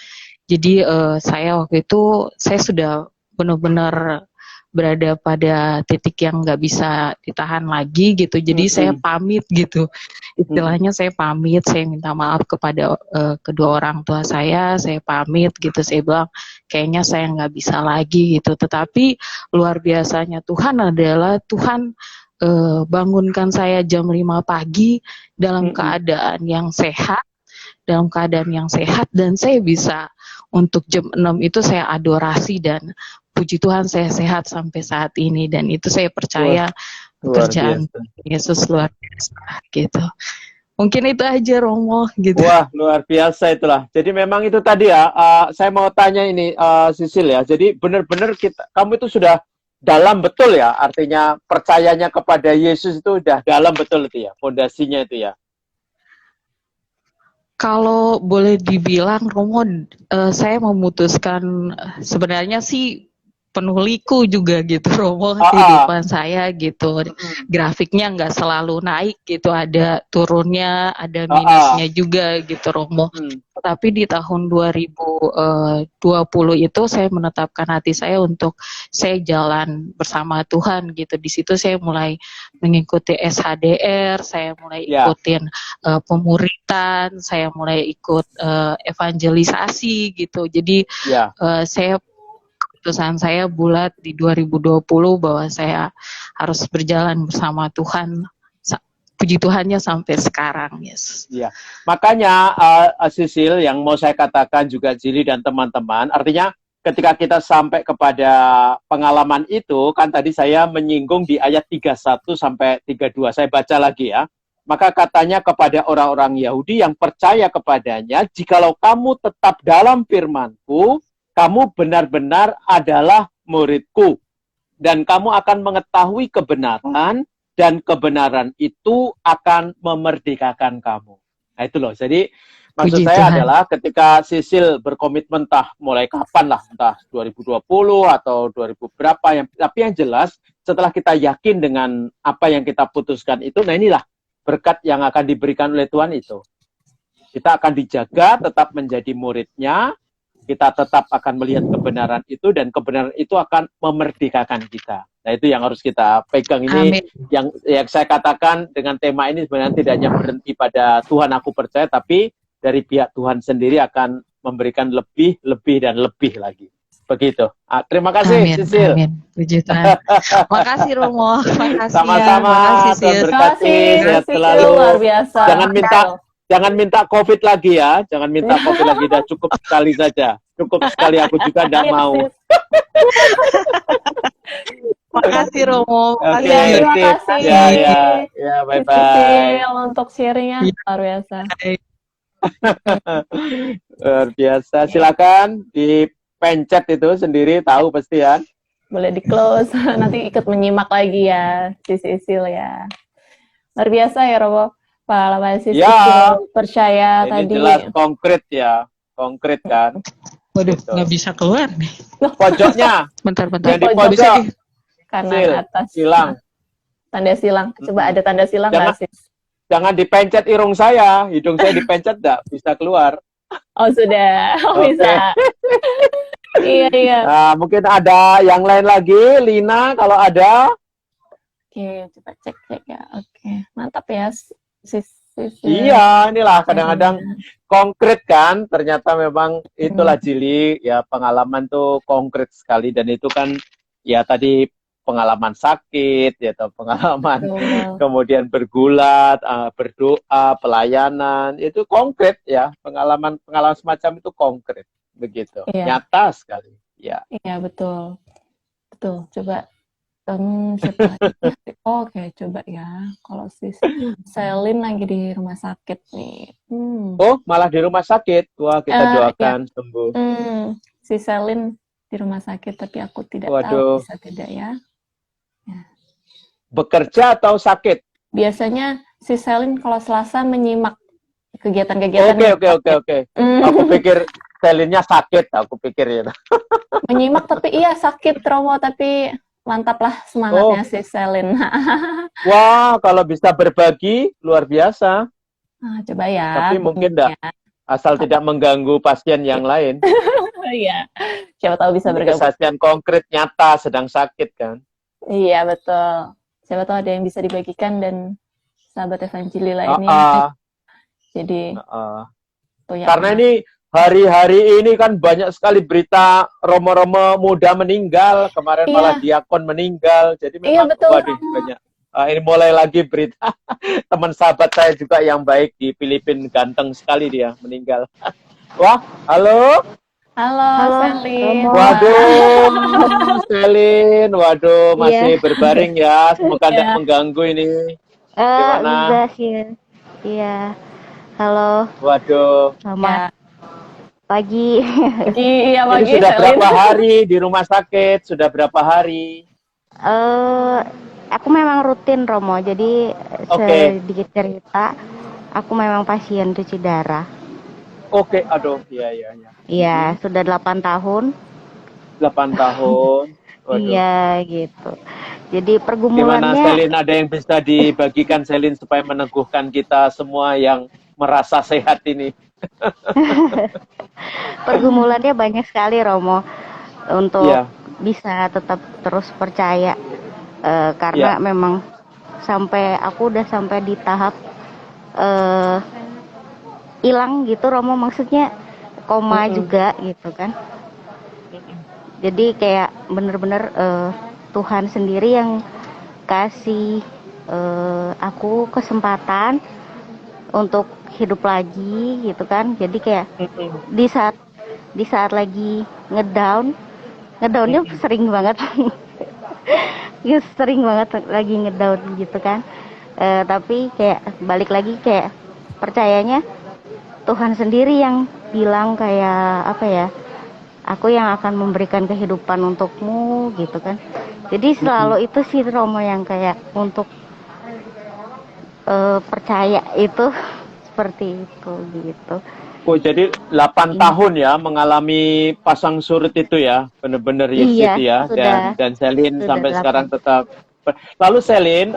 Jadi saya waktu itu saya sudah benar-benar berada pada titik yang nggak bisa ditahan lagi gitu. Jadi saya pamit gitu, istilahnya saya pamit, saya minta maaf kepada kedua orang tua saya pamit gitu, saya bilang kayaknya saya nggak bisa lagi gitu. Tetapi luar biasanya Tuhan adalah Tuhan bangunkan saya jam 5 pagi dalam keadaan yang sehat, dan saya bisa untuk jam 6 itu saya adorasi dan puji Tuhan saya sehat sampai saat ini. Dan itu saya percaya pekerjaan Yesus luar biasa gitu. Mungkin itu aja Romo gitu. Wah, luar biasa itulah. Jadi memang itu tadi ya, saya mau tanya ini Sisil ya. Jadi benar-benar kamu itu sudah dalam betul ya, artinya percayanya kepada Yesus itu udah dalam betul itu ya, fondasinya itu ya. Kalau boleh dibilang Romo, saya memutuskan sebenarnya sih penuh liku juga gitu Romo, kehidupan saya gitu. Grafiknya nggak selalu naik gitu, ada turunnya, ada minusnya juga gitu Romo. Tapi di tahun 2020 itu saya menetapkan hati saya untuk saya jalan bersama Tuhan gitu. Di situ saya mulai mengikuti SHDR, saya mulai ikutin pemuritan, saya mulai ikut evangelisasi gitu. Jadi saya keputusan saya bulat di 2020 bahwa saya harus berjalan bersama Tuhan. Puji Tuhannya sampai sekarang, yes. Ya, makanya Sisil yang mau saya katakan juga Jili dan teman-teman, artinya ketika kita sampai kepada pengalaman itu, kan tadi saya menyinggung di ayat 31 sampai 32, saya baca lagi ya. Maka katanya kepada orang-orang Yahudi yang percaya kepadanya, jikalau kamu tetap dalam firman-Ku, kamu benar-benar adalah murid-Ku, dan kamu akan mengetahui kebenaran, dan kebenaran itu akan memerdekakan kamu. Nah itu loh, jadi maksud Puji saya Tuhan. adalah ketika Sisil berkomitmen entah mulai kapan lah, entah 2020 atau 2000 berapa, tapi yang jelas setelah kita yakin dengan apa yang kita putuskan itu, nah inilah berkat yang akan diberikan oleh Tuhan itu. Kita akan dijaga, tetap menjadi muridnya, kita tetap akan melihat kebenaran itu, dan kebenaran itu akan memerdekakan kita. Nah itu yang harus kita pegang ini. Amin. Yang saya katakan dengan tema ini sebenarnya tidak hanya berhenti pada Tuhan aku percaya, tapi dari pihak Tuhan sendiri akan memberikan lebih, dan lebih lagi. Begitu. Terima kasih, Amin, Sisil. amin. Puji Tuhan. Makasih Romo, makasih Sama-sama. ya, makasih Tuhan Sil. berkati, sehat Sisil, selalu. luar biasa. Jangan minta COVID lagi ya. Jangan minta COVID lagi. Dah cukup sekali saja. Cukup sekali, aku juga tidak Iya, mau. Sis. Makasih Romo, Oke, makasih. Ya, terima sip. kasih. Ya, Sis bye-bye. Sisil untuk sharingnya Iya. luar biasa. Luar biasa. Silakan dipencet itu sendiri, tahu pasti ya. Boleh di close. Nanti ikut menyimak lagi ya, Sis Sisil ya. Luar biasa ya, Robo. Pengalaman Sis Ya. Sisil percaya Ini tadi. jelas konkret ya. Konkret kan. Waduh, Gitu. nggak bisa keluar nih. Pojoknya. Bentar. Yang di Pojok. pojok. Kanan Sil, atas. silang. Tanda silang. Coba ada tanda silang nggak, Sis? Jangan dipencet irung saya. Hidung saya dipencet enggak bisa keluar. Oh, sudah. Oh, Oke. bisa. Iya. Nah, mungkin ada yang lain lagi, Lina kalau ada. Oke, coba cek ya. Oke, mantap ya, Sis. Iya, inilah kadang-kadang konkret kan, ternyata memang itulah Jili, ya pengalaman tuh konkret sekali, dan itu kan ya tadi pengalaman sakit, ya atau pengalaman kemudian bergulat, berdoa, pelayanan, itu konkret ya, pengalaman semacam itu konkret, begitu, nyata sekali, ya. Iya, betul, coba. Siapa lagi? Oke, coba ya. Kalau si Selin lagi di rumah sakit nih. Oh, malah di rumah sakit. Wah, kita doakan sembuh. Si Selin di rumah sakit, tapi aku tidak Waduh. tahu bisa tidak ya. Bekerja atau sakit? Biasanya si Selin kalau Selasa menyimak kegiatan-kegiatan. Oke. Aku pikir Selinnya sakit, aku pikir ya. Menyimak tapi iya sakit, Romo, tapi mantap lah semangatnya si Selin. Wah, kalau bisa berbagi, luar biasa. Nah, coba ya. Tapi mungkin enggak, asal tidak mengganggu pasien yang lain. Iya, siapa tahu bisa bergabung. Kesaksian konkret, nyata, sedang sakit kan. Iya, betul. Siapa tahu ada yang bisa dibagikan dan sahabat Evangeli lainnya. Jadi, karena ini hari-hari ini kan banyak sekali berita romo-romo muda meninggal, kemarin malah diakon meninggal, jadi memang waduh banyak. Ini mulai lagi berita teman sahabat saya juga yang baik di Filipina, ganteng sekali dia meninggal. Wah, halo Selin. Waduh, Selin, waduh masih berbaring ya, semoga tidak mengganggu ini. Gimana? Enggak sih. Iya. Halo. Waduh. Selamat pagi. Iya, pagi. Jadi sudah berapa hari di rumah sakit? Sudah berapa hari? Aku memang rutin, Romo. Jadi sedikit cerita, aku memang pasien cuci darah. Oke, aduh, iya. Iya, sudah 8 tahun. 8 tahun. Waduh. Iya, gitu. Jadi pergumulannya. Gimana, Selin? Ada yang bisa dibagikan, Selin, supaya meneguhkan kita semua yang merasa sehat ini? Pergumulannya banyak sekali, Romo, untuk bisa tetap terus percaya, karena memang aku udah sampai di tahap hilang gitu, Romo, maksudnya koma juga gitu kan. Jadi kayak bener-bener Tuhan sendiri yang kasih aku kesempatan untuk hidup lagi gitu kan. Jadi kayak di saat lagi ngedownnya sering banget. Ya, sering banget lagi ngedown gitu kan. Tapi kayak balik lagi kayak percayanya Tuhan sendiri yang bilang kayak apa ya, aku yang akan memberikan kehidupan untukmu gitu kan. Jadi selalu itu sih Romo yang kayak untuk percaya itu seperti itu gitu. Oh, jadi 8 Iya. tahun ya mengalami pasang surut itu ya, benar-benar ya Iya, gitu ya. sudah Dan Selin sudah sampai 8. sekarang tetap. Lalu Selin,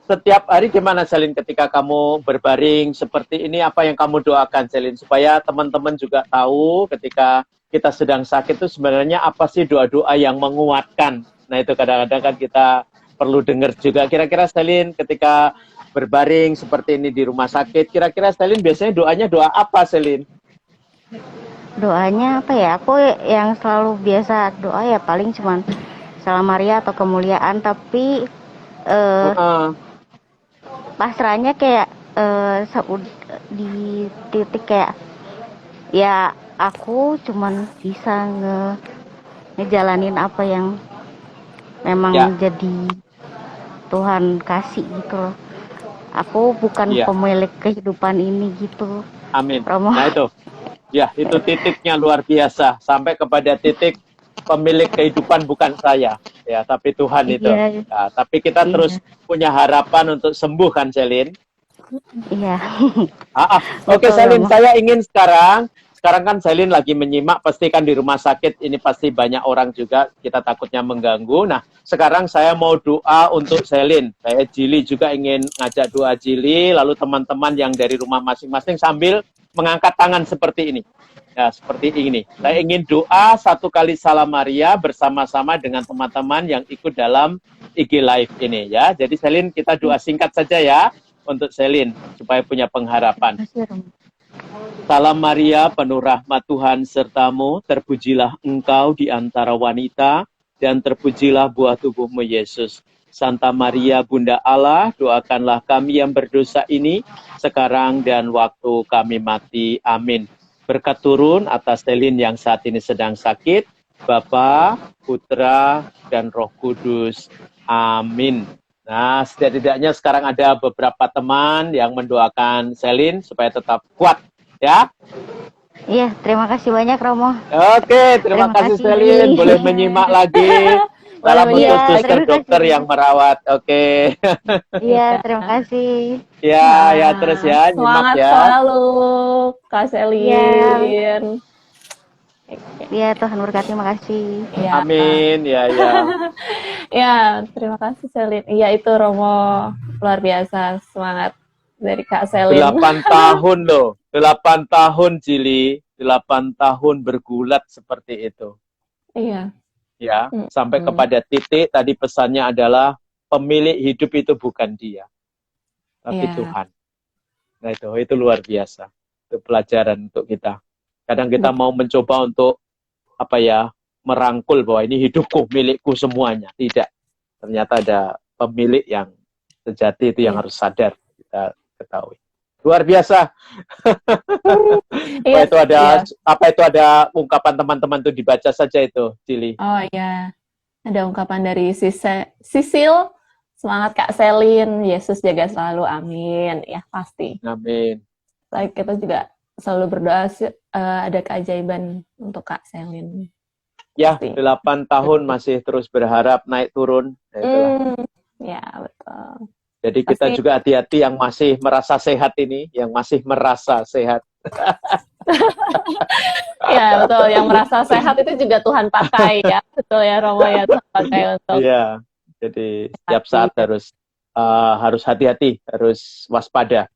setiap hari gimana Selin ketika kamu berbaring seperti ini, apa yang kamu doakan Selin supaya teman-teman juga tahu ketika kita sedang sakit itu sebenarnya apa sih doa-doa yang menguatkan. Nah itu kadang-kadang kan kita perlu dengar juga. Kira-kira Selin ketika berbaring seperti ini di rumah sakit, kira-kira Selin biasanya doanya doa apa Selin? Doanya apa ya? Aku yang selalu biasa doa ya paling cuman Salam Maria atau kemuliaan, tapi pasrahnya kayak di titik kayak ya aku cuman bisa ngejalanin apa yang memang Ya. jadi Tuhan kasih gitu loh. Aku bukan Ya. pemilik kehidupan ini gitu, Amin. Romo. Nah itu, ya itu titiknya luar biasa. Sampai kepada titik pemilik kehidupan bukan saya, ya, tapi Tuhan itu. Iya, Ya, tapi kita terus punya harapan untuk sembuh kan, Selin? iya. Oke, Betul, Selin, Romo. saya ingin sekarang kan Selin lagi menyimak, pasti kan di rumah sakit ini pasti banyak orang juga, kita takutnya mengganggu. Nah, sekarang saya mau doa untuk Selin. Saya Jili juga ingin ngajak doa Jili, lalu teman-teman yang dari rumah masing-masing sambil mengangkat tangan seperti ini. Ya, seperti ini. Saya ingin doa 1 kali Salam Maria bersama-sama dengan teman-teman yang ikut dalam IG Live ini ya. Jadi Selin, kita doa singkat saja ya untuk Selin supaya punya pengharapan. Salam Maria, penuh rahmat Tuhan sertamu, terpujilah engkau di antara wanita, dan terpujilah buah tubuhmu Yesus. Santa Maria, Bunda Allah, doakanlah kami yang berdosa ini, sekarang dan waktu kami mati. Amin. Berkat turun atas Selin yang saat ini sedang sakit, Bapa, Putra, dan Roh Kudus. Amin. Nah, setidaknya sekarang ada beberapa teman yang mendoakan Selin supaya tetap kuat, ya. Iya, terima kasih banyak Romo. Oke, terima kasih Selin. Boleh menyimak lagi. Salam untuk suster dokter yang merawat. Oke. Iya, terima kasih. Ya, ya terus ya, nyimak Semangat ya. selalu, Kak Selin. Iya, Tuhan berkati, makasih. Ya. Amin, ya, ya. Ya, terima kasih Selin. Iya itu Romo, luar biasa semangat dari Kak Selin. 8 tahun loh, 8 tahun Jili, 8 tahun bergulat seperti itu. Iya. Ya, sampai kepada titik tadi pesannya adalah pemilik hidup itu bukan dia, tapi Tuhan. Nah itu luar biasa. Itu pelajaran untuk kita. Kadang kita mau mencoba untuk apa ya, merangkul bahwa ini hidupku, milikku semuanya. Tidak. Ternyata ada pemilik yang sejati itu yang harus sadar kita ketahui. Luar biasa. Apa itu ada ungkapan teman-teman itu dibaca saja itu, Cili. Oh iya. Ada ungkapan dari Sisil. Semangat Kak Selin. Yesus jaga selalu. Amin. Ya, pasti. Amin. Kita juga selalu berdoa ada keajaiban untuk Kak Selin. Ya, 8 tahun masih terus berharap naik turun. Ya, betul. Jadi kita juga hati-hati yang masih merasa sehat ini, yang masih merasa sehat. Ya, betul. Yang merasa sehat itu juga Tuhan pakai ya. Betul ya, Romo ya, Tuhan pakai untuk. Iya, jadi setiap saat harus hati-hati, harus waspada.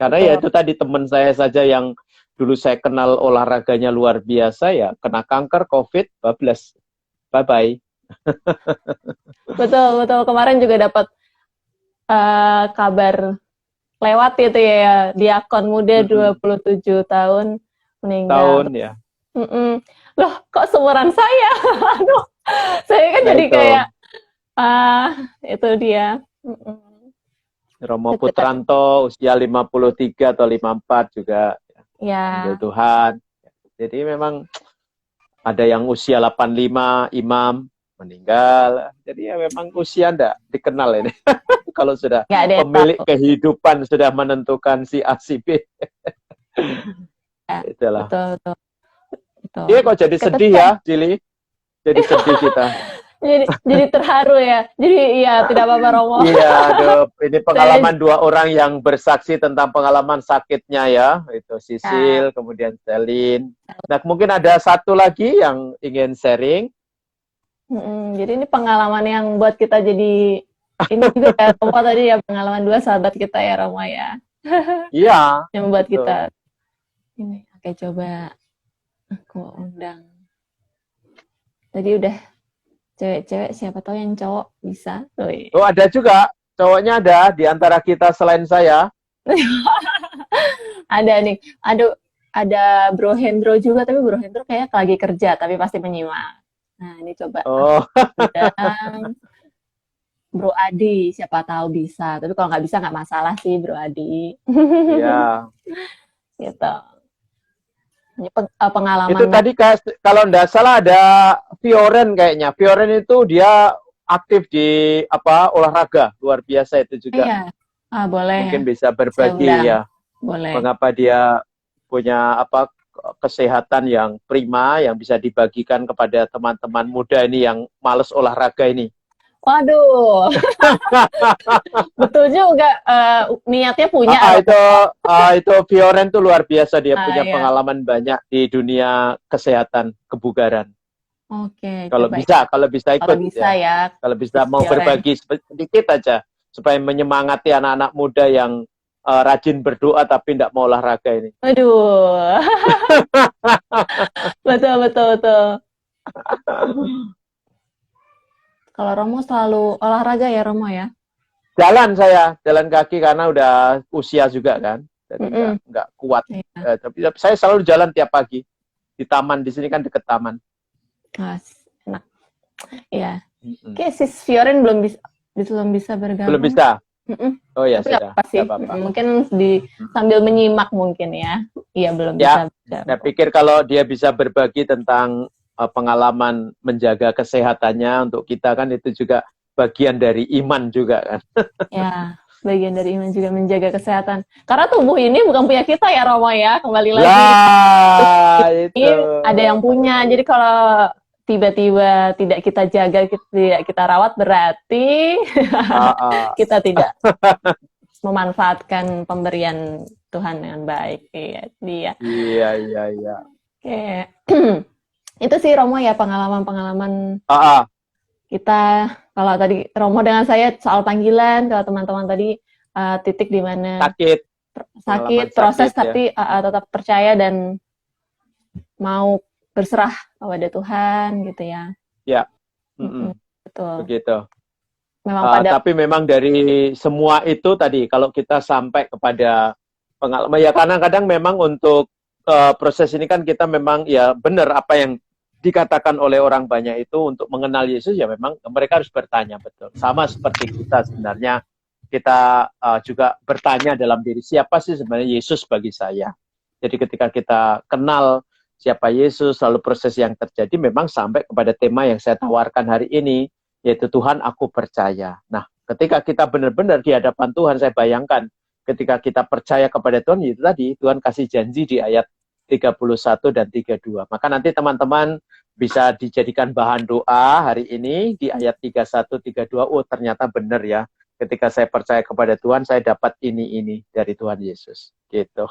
Karena ya itu tadi teman saya saja yang dulu saya kenal olahraganya luar biasa ya, kena kanker, COVID, bablas. Bye-bye. Betul. Kemarin juga dapat kabar lewat itu ya, diakon muda 27 tahun meninggal. Tahun ya. Mm-mm. Loh, kok seumuran saya? Aduh, saya kan Nah jadi itu, kayak, ah, itu dia. Mm-mm. Romo Kecil. Putranto usia 53 atau 54 juga panggil Ya, Tuhan. Jadi memang ada yang usia 85, imam, meninggal. Jadi ya memang usia enggak dikenal ini. Kalau sudah nggak ada yang pemilik tahu. kehidupan sudah menentukan si A, si B. Ya, Itulah. betul, betul, betul. Iya kok jadi Kata sedih saya, ya, Jili? Jadi sedih kita. jadi terharu ya. Jadi ya tidak apa-apa Romo. Iya, aduh, ini Saya, pengalaman dua orang yang bersaksi tentang pengalaman sakitnya ya. Itu ya, Sisil, kemudian Selin. Nah, mungkin ada satu lagi yang ingin sharing. jadi ini pengalaman yang buat kita jadi ini juga ya Romo tadi ya pengalaman dua sahabat kita ya Romo ya. Iya, Yang membuat betul. kita ini. Oke, coba aku undang. Tadi udah cewek-cewek, siapa tahu yang cowok bisa. Wih. Oh, ada juga. Cowoknya ada di antara kita selain saya. Ada nih, ada Bro Hendro juga, tapi Bro Hendro kayak lagi kerja, tapi pasti menyimak. Nah, ini coba aku Oh, undang Bro Adi, siapa tahu bisa. Tapi kalau nggak bisa nggak masalah sih Bro Adi. iya. Gitu. Ini pengalaman Itu tadi kalau nggak salah ada Fioren kayaknya. Fioren itu dia aktif di apa olahraga luar biasa itu juga. iya. Boleh ya. Mungkin bisa Saya berbagi undang. ya Boleh. mengapa dia punya apa kesehatan yang prima yang bisa dibagikan kepada teman-teman muda ini yang males olahraga ini. Waduh, betul juga. Niatnya punya. Itu Fioren tuh luar biasa, dia punya Ya. pengalaman banyak di dunia kesehatan kebugaran. Oke, Kalau coba bisa ikut kalau bisa ya. Kalau bisa mau Fioren. berbagi sedikit aja supaya menyemangati anak-anak muda yang rajin berdoa tapi tidak mau olahraga ini. Aduh. Betul, betul, betul. Kalau Romo selalu olahraga ya Romo ya? Jalan kaki karena udah usia juga kan, jadi nggak kuat. Iya. Tapi saya selalu jalan tiap pagi di taman, di sini kan deket taman. Enak. Iya. Kayak sis Fioren belum bisa bergabung. Belum bisa. Oh ya, tapi sudah. apa-apa. Mungkin sambil menyimak mungkin ya. Iya, belum Ya, bisa. saya pikir kalau dia bisa berbagi tentang pengalaman menjaga kesehatannya untuk kita kan itu juga bagian dari iman juga kan. Ya, bagian dari iman juga menjaga kesehatan. Karena tubuh ini bukan punya kita ya Romo ya, kembali lagi. Itu. Ada yang punya. Jadi kalau tiba-tiba tidak kita jaga, tidak kita rawat, berarti kita tidak memanfaatkan pemberian Tuhan dengan baik. Iya. Oke. Itu sih Romo ya pengalaman-pengalaman kita. Kalau tadi Romo dengan saya soal panggilan, kalau teman-teman tadi titik di mana sakit proses ya. Tapi tetap percaya dan mau berserah kepada Tuhan gitu ya. Ya. Betul. Begitu. Tapi memang dari semua itu tadi kalau kita sampai kepada pengalaman ya kadang-kadang memang untuk proses ini kan kita memang ya benar apa yang dikatakan oleh orang banyak itu untuk mengenal Yesus ya memang mereka harus bertanya betul. Sama seperti kita sebenarnya kita juga bertanya dalam diri siapa sih sebenarnya Yesus bagi saya. Jadi ketika kita kenal siapa Yesus lalu proses yang terjadi memang sampai kepada tema yang saya tawarkan hari ini yaitu Tuhan aku percaya. Nah ketika kita benar-benar di hadapan Tuhan saya bayangkan ketika kita percaya kepada Tuhan itu tadi Tuhan kasih janji di ayat 31 dan 32. Maka nanti teman-teman bisa dijadikan bahan doa hari ini di ayat 31, 32. Oh ternyata benar ya. Ketika saya percaya kepada Tuhan, saya dapat ini dari Tuhan Yesus. Gitu.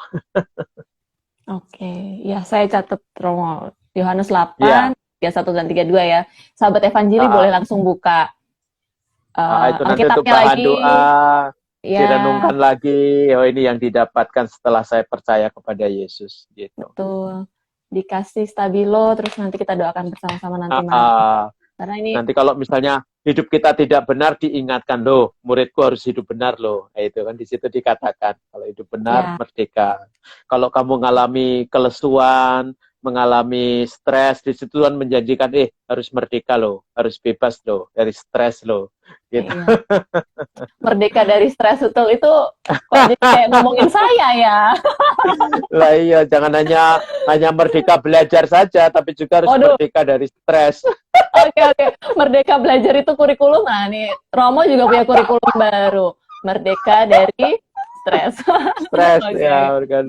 Oke. Ya saya catat Romo. Yohanes 8, 31 dan 32 ya. Sahabat Evangeli boleh langsung buka itu nanti untuk bahan doa. Direnungkan lagi, ini yang didapatkan setelah saya percaya kepada Yesus. Gitu. Betul. Dikasih stabilo, terus nanti kita doakan bersama-sama nanti malam. Karena ini nanti kalau misalnya hidup kita tidak benar, diingatkan loh, muridku harus hidup benar loh. Itu kan di situ dikatakan kalau hidup benar merdeka. Kalau kamu mengalami kelesuan, mengalami stres, di situ Tuhan menjanjikan, harus merdeka loh, harus bebas loh dari stres loh. Gitu. Iya. Merdeka dari stres itu kok jadi kayak ngomongin saya ya. Lah iya, jangan hanya merdeka belajar saja, tapi juga harus Waduh, merdeka dari stres. oke. Merdeka belajar itu kurikulum. Nah, nih Romo juga punya kurikulum baru. Merdeka dari stres. Stres Oke. ya, bukan.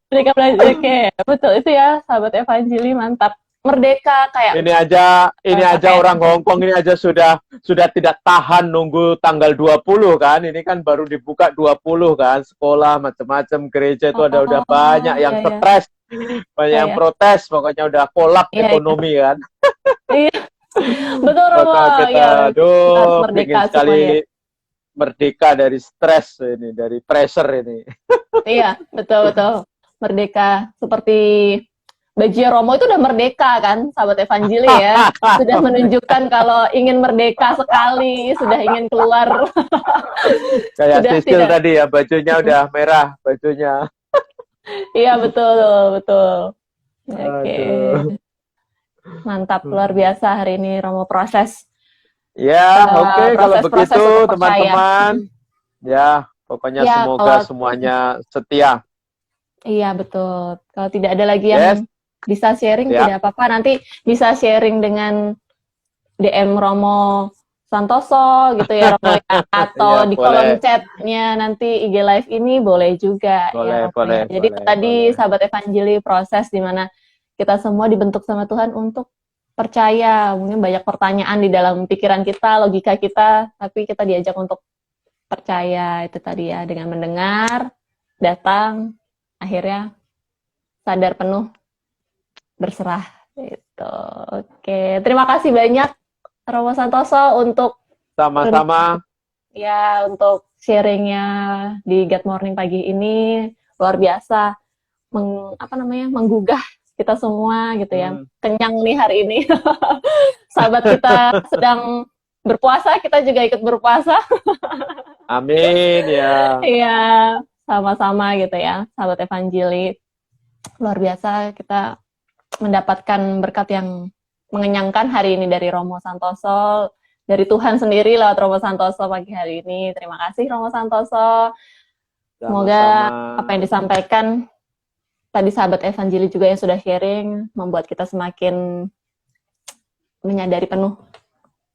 Merdeka belajar, oke. Betul itu ya, sahabat Evangeli, mantap. Merdeka kayak Ini aja pakai orang Hongkong ini aja sudah tidak tahan nunggu tanggal 20 kan. Ini kan baru dibuka 20 kan. Sekolah macam-macam, gereja itu ada udah banyak yang iya. stres, banyak yang Iya. protes, pokoknya udah kolap Iya. ekonomi kan. Iya. Betul Romo. Maka kita Ya, harus aduh merdeka ingin sekali semuanya. merdeka dari stres ini, dari pressure ini. Iya, betul. Merdeka seperti baju Romo itu udah merdeka kan, sahabat Evangeli ya. Sudah menunjukkan kalau ingin merdeka sekali, sudah ingin keluar. Kayak Sudah Sisil tidak. tadi ya, bajunya udah merah, bajunya. Iya, betul. Oke. Aduh. Mantap, luar biasa hari ini Romo proses. Ya, oke kalau proses-proses begitu untuk percaya. teman-teman. Ya, pokoknya Ya, semoga kalau semuanya setia. iya betul. Kalau tidak ada lagi Yes. yang bisa sharing, Ya. tidak apa-apa. Nanti bisa sharing dengan DM Romo Santoso gitu ya Romo ya. Atau Ya, di boleh. kolom chatnya nanti IG Live ini boleh juga Boleh, ya Romo ya. Jadi boleh, tadi boleh. sahabat Evangeli proses di mana kita semua dibentuk sama Tuhan untuk percaya. Mungkin banyak pertanyaan di dalam pikiran kita, logika kita, tapi kita diajak untuk percaya itu tadi ya, dengan mendengar, datang, akhirnya sadar penuh, berserah gitu. Oke, terima kasih banyak Romo Santoso untuk Sama-sama. ya untuk sharingnya di Good Morning pagi ini, luar biasa menggugah kita semua gitu ya. Kenyang nih hari ini. Sahabat kita sedang berpuasa, kita juga ikut berpuasa. Amin ya. Iya, sama-sama gitu ya, sahabat Evangeli. Luar biasa kita mendapatkan berkat yang mengenyangkan hari ini dari Romo Santoso, dari Tuhan sendiri lewat Romo Santoso pagi hari ini. Terima kasih Romo Santoso. Semoga Sama-sama. apa yang disampaikan tadi sahabat Evangeli juga yang sudah sharing membuat kita semakin menyadari penuh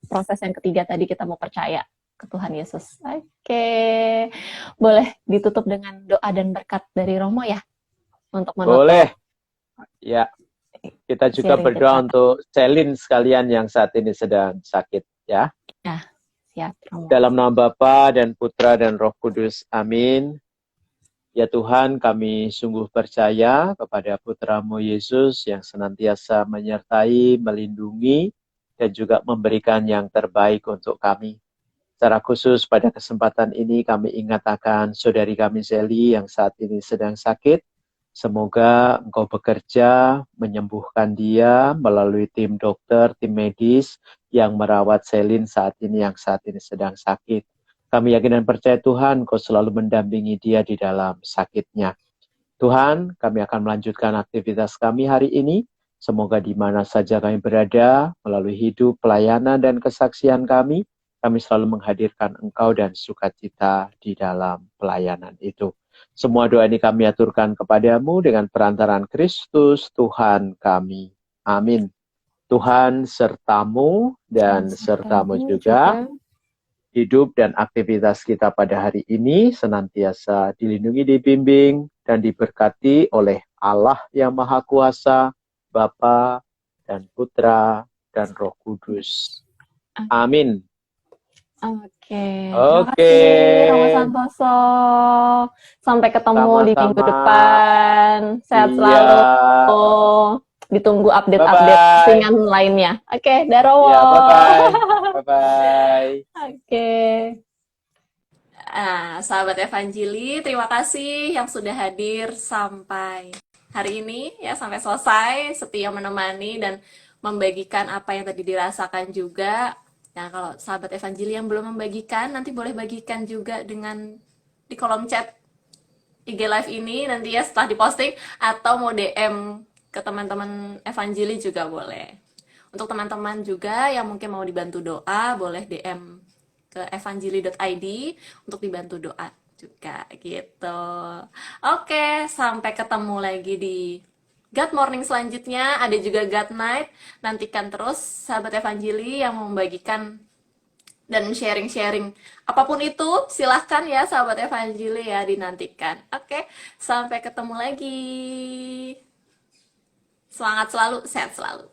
proses yang ketiga tadi, kita mau percaya ke Tuhan Yesus. Oke. Boleh ditutup dengan doa dan berkat dari Romo ya untuk menutup. Boleh. Ya. Kita juga sharing berdoa kita. untuk Selin sekalian yang saat ini sedang sakit ya. Ya, siap Romo. Dalam nama Bapa dan Putra dan Roh Kudus. Amin. Ya Tuhan, kami sungguh percaya kepada Putra-Mu Yesus yang senantiasa menyertai, melindungi, dan juga memberikan yang terbaik untuk kami. Secara khusus pada kesempatan ini kami ingat akan saudari kami Zeli yang saat ini sedang sakit. Semoga Engkau bekerja menyembuhkan dia melalui tim dokter, tim medis yang merawat Selin saat ini yang saat ini sedang sakit. Kami yakin dan percaya Tuhan, Engkau selalu mendampingi dia di dalam sakitnya. Tuhan, kami akan melanjutkan aktivitas kami hari ini. Semoga di mana saja kami berada, melalui hidup, pelayanan, dan kesaksian kami selalu menghadirkan Engkau dan sukacita di dalam pelayanan itu. Semua doa ini kami aturkan kepadamu dengan perantaraan Kristus, Tuhan kami. Amin. Tuhan sertamu dan sertamu juga. Hidup dan aktivitas kita pada hari ini senantiasa dilindungi, dibimbing, dan diberkati oleh Allah yang Maha Kuasa, Bapa dan Putra dan Roh Kudus. Amin. Oke. Oke. Terima kasih Romo Santoso. Sampai ketemu di Sama-sama. minggu depan. Sehat Iya. selalu. Ditunggu update-update Bye-bye. postingan lainnya. Oke, Darowo. Ya, bye-bye. Bye-bye. Oke. Sahabat Evangeli, terima kasih yang sudah hadir sampai hari ini ya, sampai selesai, setia menemani dan membagikan apa yang tadi dirasakan juga. Nah, kalau sahabat Evangeli yang belum membagikan, nanti boleh bagikan juga di kolom chat IG live ini nanti ya setelah diposting, atau mau DM ke teman-teman Evangeli juga boleh. Untuk teman-teman juga yang mungkin mau dibantu doa, boleh DM ke evangeli.id untuk dibantu doa juga gitu. Oke, sampai ketemu lagi di God Morning selanjutnya. Ada juga God Night. Nantikan terus sahabat Evangeli yang membagikan dan sharing-sharing apapun itu, silahkan ya sahabat Evangeli ya, dinantikan. Oke, sampai ketemu lagi. Semangat selalu, sehat selalu.